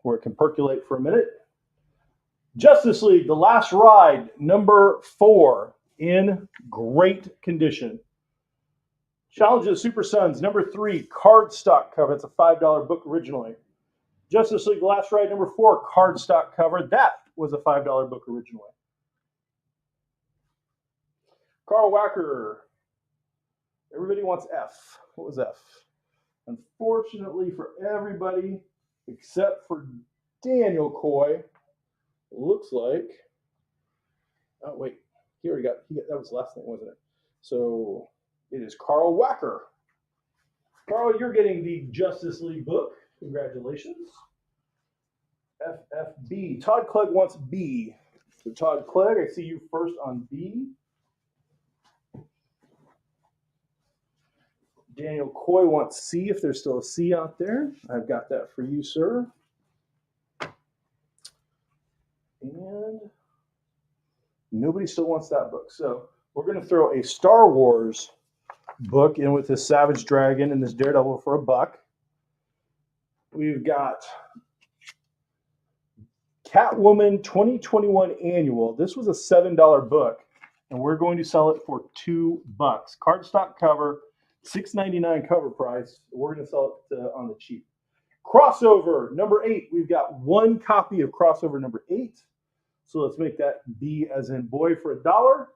where it can percolate for a minute. Justice League, The Last Ride, number 4, in great condition. Challenge of the Super Sons, number 3, cardstock cover. It's a $5 book originally. Justice League, The Last Ride, number 4, cardstock cover. That was a $5 book originally. Carl Wacker. Everybody wants F. What was F? Unfortunately for everybody except for Daniel Coy, looks like, oh wait, he already got, that was the last thing, wasn't it? So it is Carl Wacker. Carl, you're getting the Justice League book. Congratulations. FFB. Todd Clegg wants B. So Todd Clegg, I see you first on B. Daniel Coy wants C, if there's still a C out there. I've got that for you, sir. And nobody still wants that book. So we're going to throw a Star Wars book in with this Savage Dragon and this Daredevil for $1. We've got Catwoman 2021 Annual. This was a $7 book, and we're going to sell it for $2. Cardstock cover, $6.99 cover price. We're going to sell it on the cheap. Crossover number 8. We've got 1 copy of Crossover number 8. So let's make that B as in boy for $1.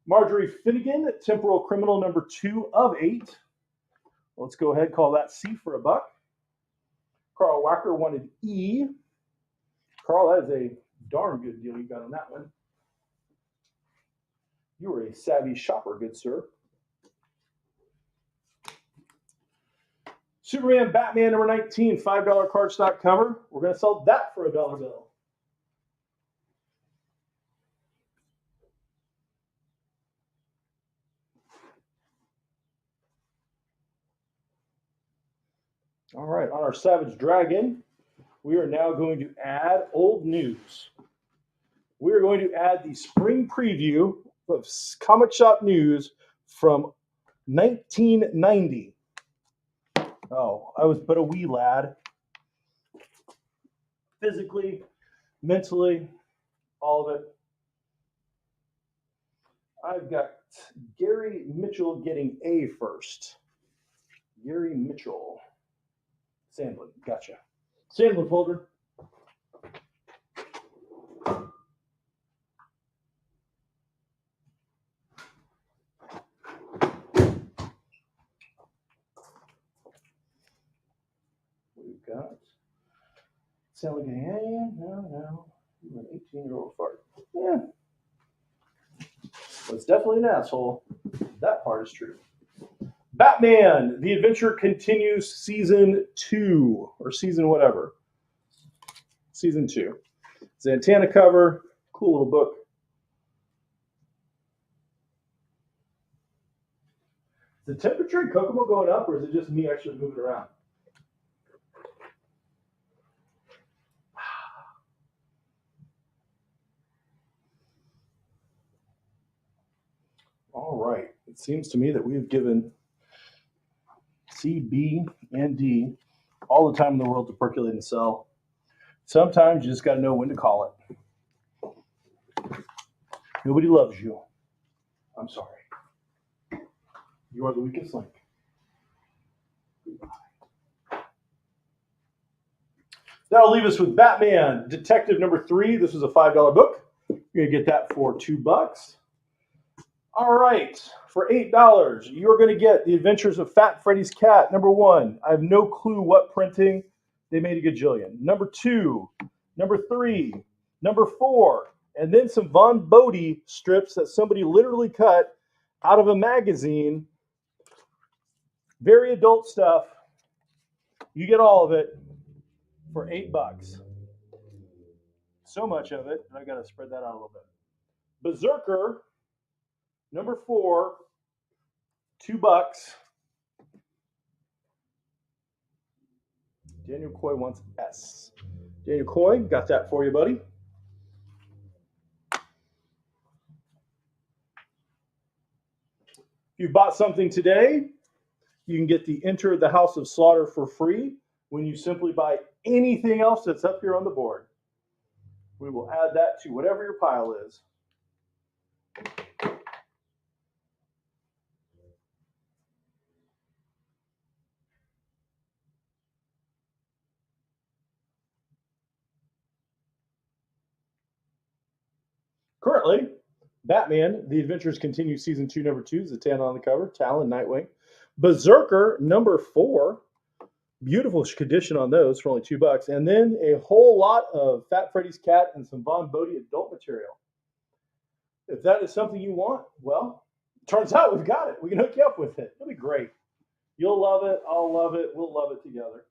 Marjorie Finnegan, Temporal Criminal number 2 of 8. Let's go ahead and call that C for $1. Carl Wacker wanted E. Carl, that is a darn good deal you got on that one. You were a savvy shopper, good sir. Superman Batman number 19, $5 cardstock cover. We're going to sell that for $1 bill. All right, on our Savage Dragon, we are now going to add old news. we are going to add the spring preview of comic shop news from 1990. Oh, I was but a wee lad. Physically, mentally, all of it. I've got Gary Mitchell getting A first. Gary Mitchell. Sandlin, gotcha. Sandlin folder. We've got Sandlin getting A. No. You're an 18-year-old fart. Yeah. But it's definitely an asshole. That part is true. Batman, The Adventure Continues, Season 2, or Season whatever. Season 2. Zatanna cover, cool little book. Is the temperature in Kokomo going up, or is it just me actually moving around? All right. It seems to me that we have given C, B, and D all the time in the world to percolate and sell. Sometimes you just got to know when to call it. Nobody loves you. I'm sorry. You are the weakest link. That'll leave us with Batman Detective number 3. This is a $5 book. You're going to get that for $2. All right. For $8, you're going to get The Adventures of Fat Freddy's Cat, number 1. I have no clue what printing. They made a gajillion. Number 2, number 3, number 4, and then some Von Bodie strips that somebody literally cut out of a magazine. Very adult stuff. You get all of it for $8. So much of it, and I got to spread that out a little bit. Berserker, number 4, $2. Daniel Coy wants S. Daniel Coy, got that for you, buddy. If you bought something today, you can get the Enter the House of Slaughter for free when you simply buy anything else that's up here on the board. We will add that to whatever your pile is. Currently, Batman, The Adventures Continue, Season 2, number 2, Zatanna on the cover, Talon, Nightwing. Berserker, number 4, beautiful condition on those for only $2. And then a whole lot of Fat Freddy's Cat and some Von Bodie adult material. If that is something you want, well, turns out we've got it. We can hook you up with it. It'll be great. You'll love it. I'll love it. We'll love it together.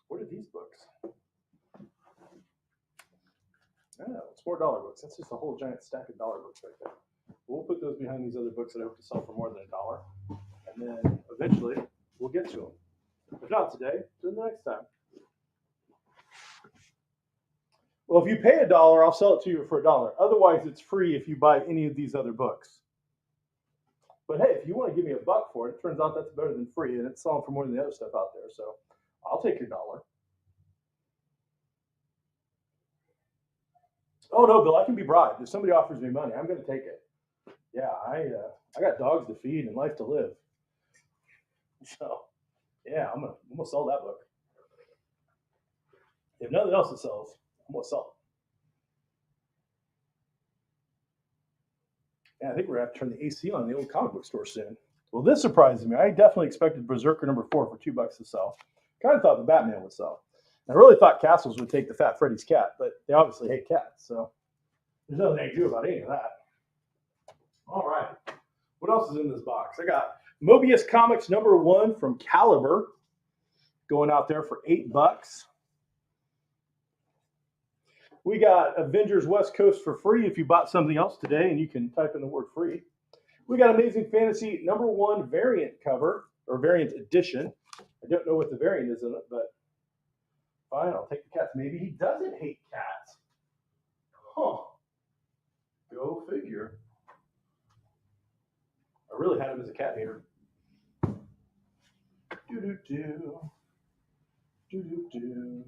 What are these books? Oh, it's more dollar books. That's just a whole giant stack of dollar books right there. We'll put those behind these other books that I hope to sell for more than $1. And then eventually we'll get to them. If not today, then the next time. Well, if you pay $1, I'll sell it to you for $1. Otherwise, it's free if you buy any of these other books. But hey, if you want to give me $1 for it, it turns out that's better than free, and it's selling for more than the other stuff out there. So I'll take your $1. Oh no, Bill, I can be bribed. If somebody offers me money, I'm going to take it. Yeah, I got dogs to feed and life to live. So yeah, I'm gonna sell that book. If nothing else it sells, I'm gonna sell it. Yeah, I think we're gonna have to turn the AC on in the old comic book store soon. Well, this surprises me. I definitely expected Berserker number 4 for $2 to sell. Kind of thought the Batman would sell. I really thought Castles would take the Fat Freddy's Cat, but they obviously hate cats, so there's nothing I can do about any of that. All right. What else is in this box? I got Mobius Comics number 1 from Caliber going out there for $8. We got Avengers West Coast for free if you bought something else today, and you can type in the word free. We got Amazing Fantasy number 1 variant cover, or variant edition. I don't know what the variant is in it, but Fine, I'll take the cats. Maybe he doesn't hate cats. Huh. Go figure. I really had him as a cat hater. Do-do-do. Do-do-do.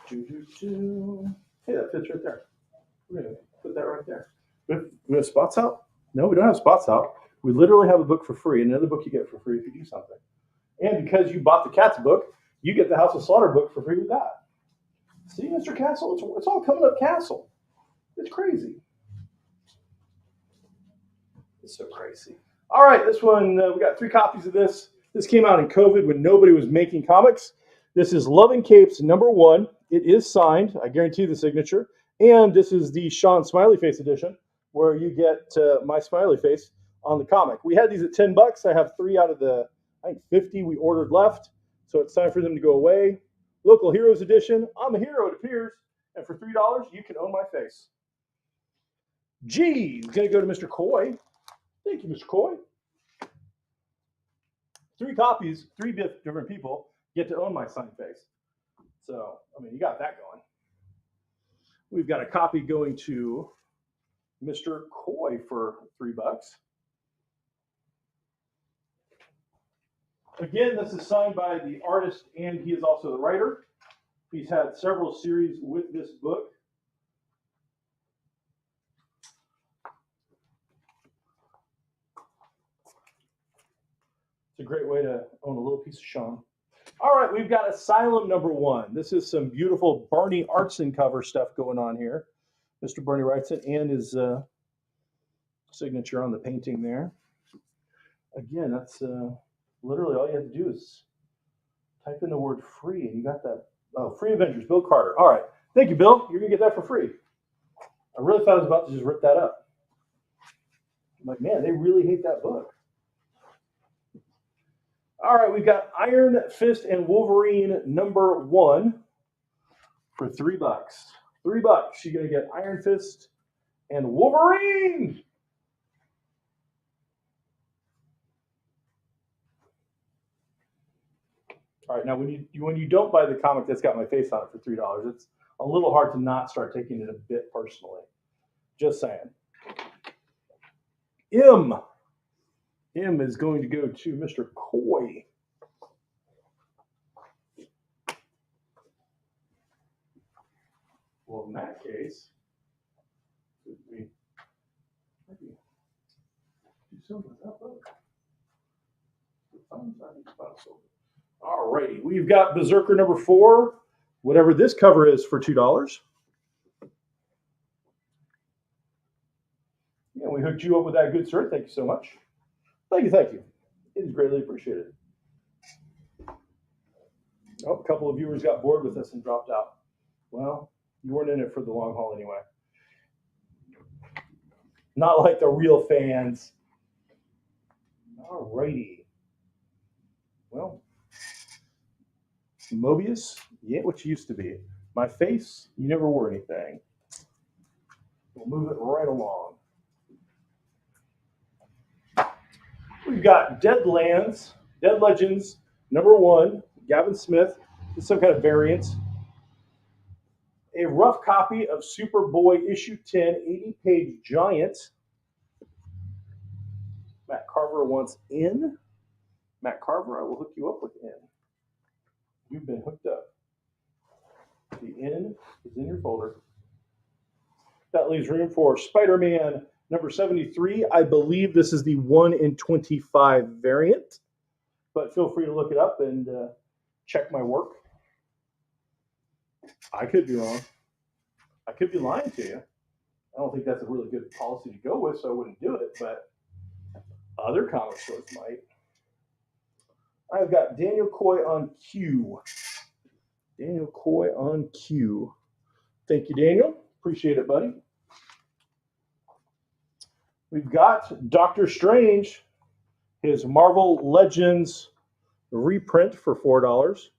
Do-do-do. Hey, that fits right there. We're going to put that right there. We have spots out? No, we don't have spots out. We literally have a book for free. Another book you get for free if you do something. And because you bought the Cats book, you get the House of Slaughter book for free with that. See, Mr. Castle? It's all coming up Castle. It's crazy. It's so crazy. All right, this one, we got 3 copies of this. This came out in COVID when nobody was making comics. This is Loving Capes #1. It is signed. I guarantee the signature. And this is the Sean Smiley Face edition, where you get my smiley face on the comic. We had these at $10. I have 3 out of the, I think, 50 we ordered left. So it's time for them to go away. Local Heroes edition. I'm a hero, it appears. And for $3, you can own my face. G is going to go to Mr. Coy. Thank you, Mr. Coy. 3 copies, 3 different people get to own my signed face. So, I mean, you got that going. We've got a copy going to Mr. Coy for $3. Again, this is signed by the artist, and he is also the writer. He's had several series with this book. It's a great way to own a little piece of Sean. All right, we've got Asylum #1. This is some beautiful Barney Artson cover stuff going on here. Mr. Barney writes it and his signature on the painting there. Again, that's literally all you have to do is type in the word free, and you got that. Oh, Free Avengers, Bill Carter. All right, thank you, Bill. You're going to get that for free. I really thought I was about to just rip that up. I'm like, man, they really hate that book. All right, we've got Iron Fist and Wolverine #1 for $3. $3. You're going to get Iron Fist and Wolverine. All right, now when you don't buy the comic that's got my face on it for $3, it's a little hard to not start taking it a bit personally. Just saying. M is going to go to Mr. Coy. Well, in that case, we maybe do something with that book. All righty, we've got Berserker #4, whatever this cover is, for $2. Yeah, we hooked you up with that, good sir. Thank you so much. Thank you, thank you. It is greatly appreciated. Oh, a couple of viewers got bored with us and dropped out. Well, you weren't in it for the long haul anyway. Not like the real fans. All righty. Well, Mobius, you ain't what you used to be. My face, you never were anything. We'll move it right along. We've got Dead Legends #1, Gavin Smith. This is some kind of variant. A rough copy of Superboy issue 10, 80-page giant. Matt Carver wants in. Matt Carver, I will hook you up with in. You've been hooked up. The in is in your folder. That leaves room for Spider-Man #73. I believe this is the 1 in 25 variant, but feel free to look it up and check my work. I could be wrong. I could be lying to you. I don't think that's a really good policy to go with, so I wouldn't do it, but other comic stores might. I've got Daniel Coy on Q. Daniel Coy on Q. Thank you, Daniel. Appreciate it, buddy. We've got Doctor Strange, his Marvel Legends reprint for $4.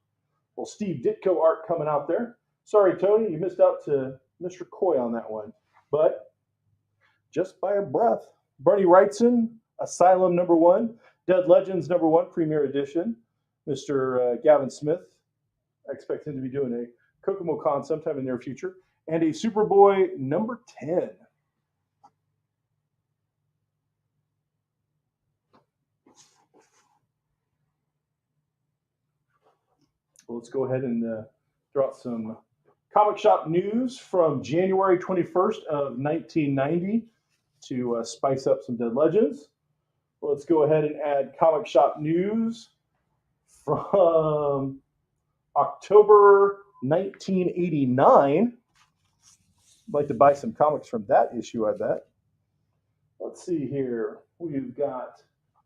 Well, Steve Ditko art coming out there. Sorry, Tony, you missed out to Mr. Coy on that one. But just by a breath. Bernie Wrightson, Asylum #1, Dead Legends #1 Premier Edition. Mr. Gavin Smith, I expect him to be doing a Kokomo Con sometime in the near future. And a Superboy number 10. Well, let's go ahead and throw out some comic shop news from January 21st of 1990 to spice up some Dead Legends. Well, let's go ahead and add comic shop news from October 1989. I'd like to buy some comics from that issue, I bet. Let's see here. We've got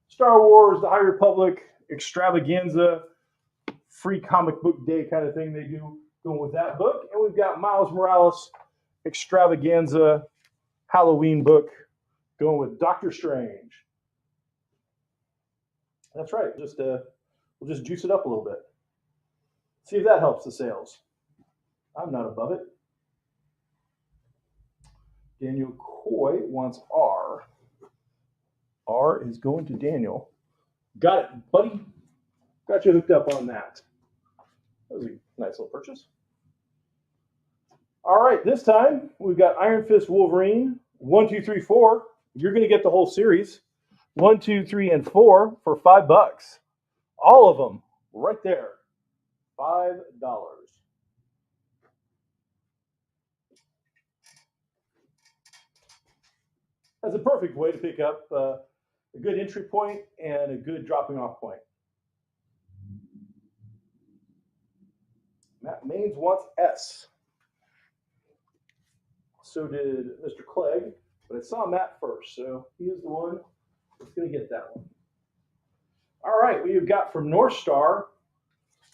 Star Wars, The High Republic, Extravaganza, free comic book day kind of thing they do going with that book. And we've got Miles Morales, Extravaganza, Halloween book going with Doctor Strange. That's right. We'll just juice it up a little bit. See if that helps the sales. I'm not above it. Daniel Coy wants R. R is going to Daniel. Got it, buddy. Got you hooked up on that. That was a nice little purchase. All right, this time we've got Iron Fist Wolverine 1, 2, 3, 4. You're going to get the whole series 1, 2, 3, and 4 for $5. All of them right there, $5. That's a perfect way to pick up a good entry point and a good dropping off point. Matt Maines wants S. So did Mr. Clegg, but I saw Matt first, so he is the one that's going to get that one. All right, we've got from North Star,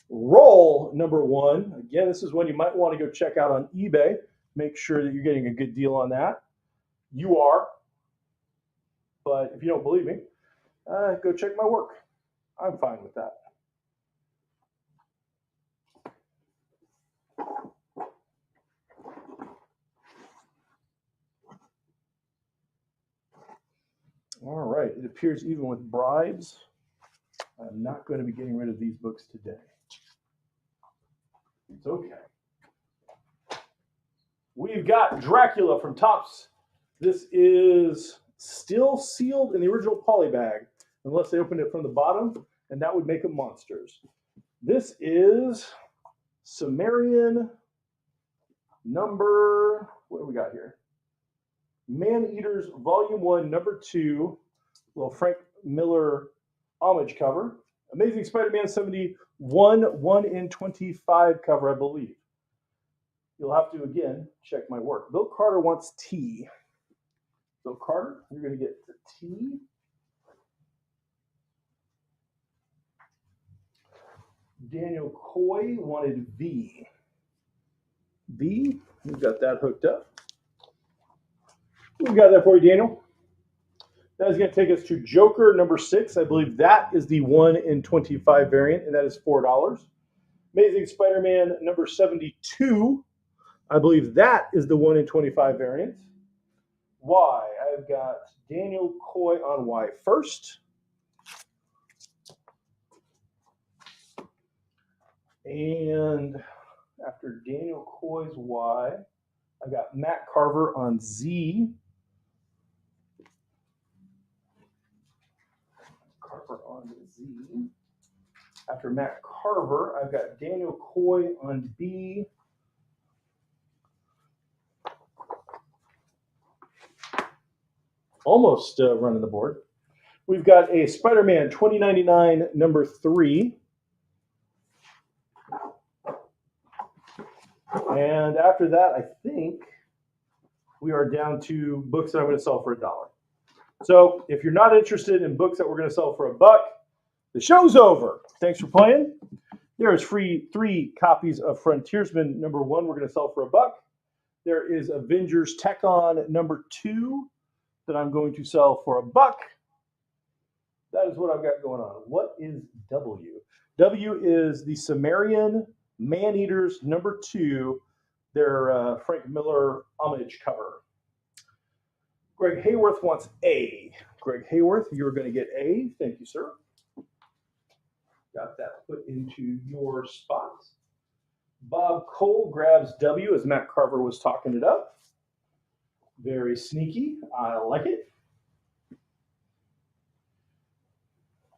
Roll number 1. Again, this is one you might want to go check out on eBay. Make sure that you're getting a good deal on that. You are. But if you don't believe me, go check my work. I'm fine with that. All right, it appears even with bribes, I'm not going to be getting rid of these books today. It's okay. We've got Dracula from Topps. This is still sealed in the original poly bag, unless they opened it from the bottom, and that would make them monsters. This is Sumerian number, what do we got here? Man-Eaters Volume 1, Number 2, little Frank Miller homage cover. Amazing Spider-Man 71, 1 in 25 cover, I believe. You'll have to, again, check my work. Bill Carter wants T. Bill Carter, you're going to get the T. Daniel Coy wanted V. V, we've got that hooked up. We've got that for you, Daniel. That is going to take us to Joker number 6. I believe that is the 1 in 25 variant, and that is $4. Amazing Spider-Man number 72. I believe that is the 1 in 25 variant. Y. I've got Daniel Coy on Y first. And after Daniel Coy's Y, I've got Matt Carver on Z. Carver on Z. After Matt Carver, I've got Daniel Coy on B. Almost running the board. We've got a Spider-Man 2099 number 3. And after that, I think we are down to books that I'm going to sell for $1. So if you're not interested in books that we're going to sell for $1, the show's over. Thanks for playing. There is free 3 copies of Frontiersman number 1 we're going to sell for $1. There is Avengers Tech-On number 2 that I'm going to sell for $1. That is what I've got going on. What is W? W is the Sumerian Man-Eaters number 2, their Frank Miller homage cover. Greg Hayworth wants A. Greg Hayworth, you're going to get A. Thank you, sir. Got that put into your spots. Bob Cole grabs W as Matt Carver was talking it up. Very sneaky. I like it.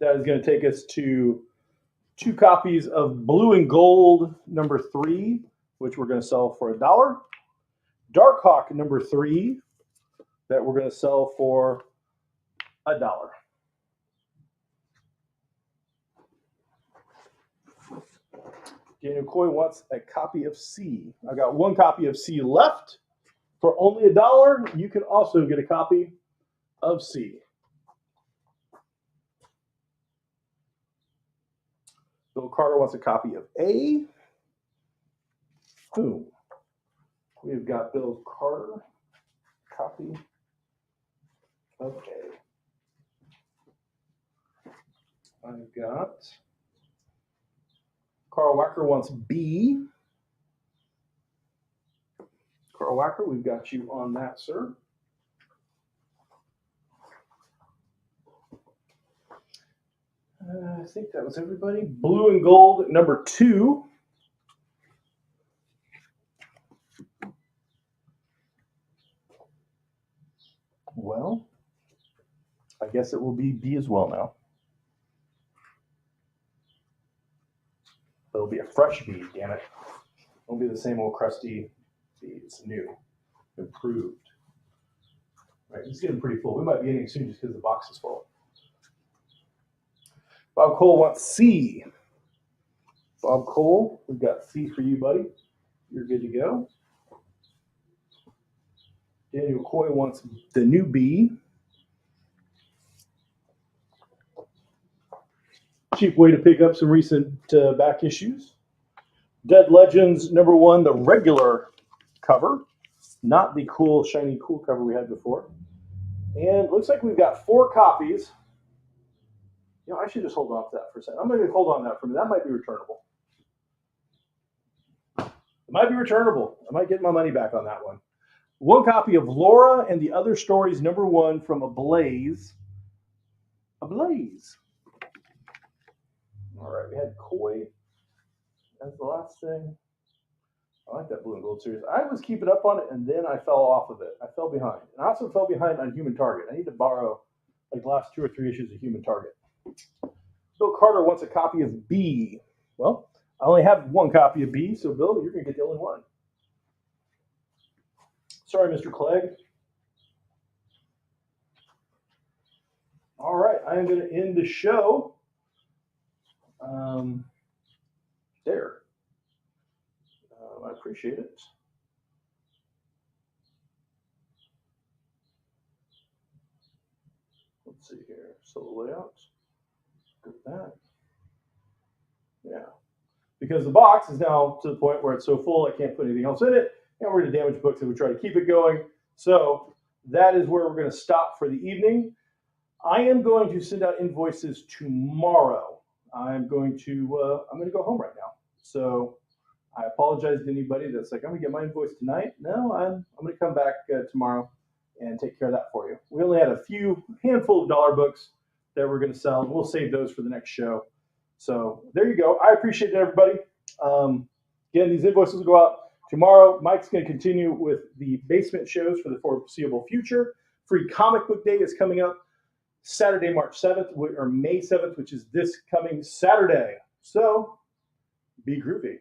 That is going to take us to 2 copies of Blue and Gold number 3, which we're going to sell for $1. Darkhawk number 3, that we're going to sell for $1. Daniel Coy wants a copy of C. I got 1 copy of C left. For only $1, you can also get a copy of C. Bill Carter wants a copy of A. Boom. We've got Bill Carter, copy of A. I've got Carl Wacker wants B. Carl Wacker, we've got you on that, sir. I think that was everybody. Blue and Gold number 2. Well, I guess it will be B as well now. It'll be a fresh B, damn it. It won't be the same old crusty B. It's new, improved. All right, it's getting pretty full. We might be ending soon just because the box is full. Bob Cole wants C. Bob Cole, we've got C for you, buddy. You're good to go. Daniel Coy wants the new B. Cheap way to pick up some recent back issues. Dead Legends number 1, the regular cover, not the cool, shiny, cool cover we had before. And it looks like we've got 4 copies. You know, I should just hold on to that for a second. I'm going to hold on to that for a minute. That might be returnable. It might be returnable. I might get my money back on that one. 1 copy of Laura and the Other Stories number 1 from Ablaze. Ablaze. All right, we had Coy. That's the last thing. I like that Blue and Gold series. I was keeping up on it, and then I fell off of it. I fell behind. And I also fell behind on Human Target. I need to borrow like the last 2 or 3 issues of Human Target. Bill Carter wants a copy of B. Well, I only have 1 copy of B, so Bill, you're going to get the only one. Sorry, Mr. Clegg. All right, I am going to end the show there. I appreciate it. Let's see here. So the layouts. Good at that. Yeah. Because the box is now to the point where it's so full I can't put anything else in it. And we're going to damage books if we try to keep it going. So that is where we're going to stop for the evening. I am going to send out invoices tomorrow. I'm going to go home right now. So I apologize to anybody that's like, I'm going to get my invoice tonight. No, I'm going to come back tomorrow and take care of that for you. We only had a handful of dollar books that we're going to sell, and we'll save those for the next show. So there you go. I appreciate it, everybody. Again, these invoices will go out tomorrow. Mike's going to continue with the basement shows for the foreseeable future. Free Comic Book Day is coming up Saturday, March 7th, or May 7th, which is this coming Saturday. So be groovy.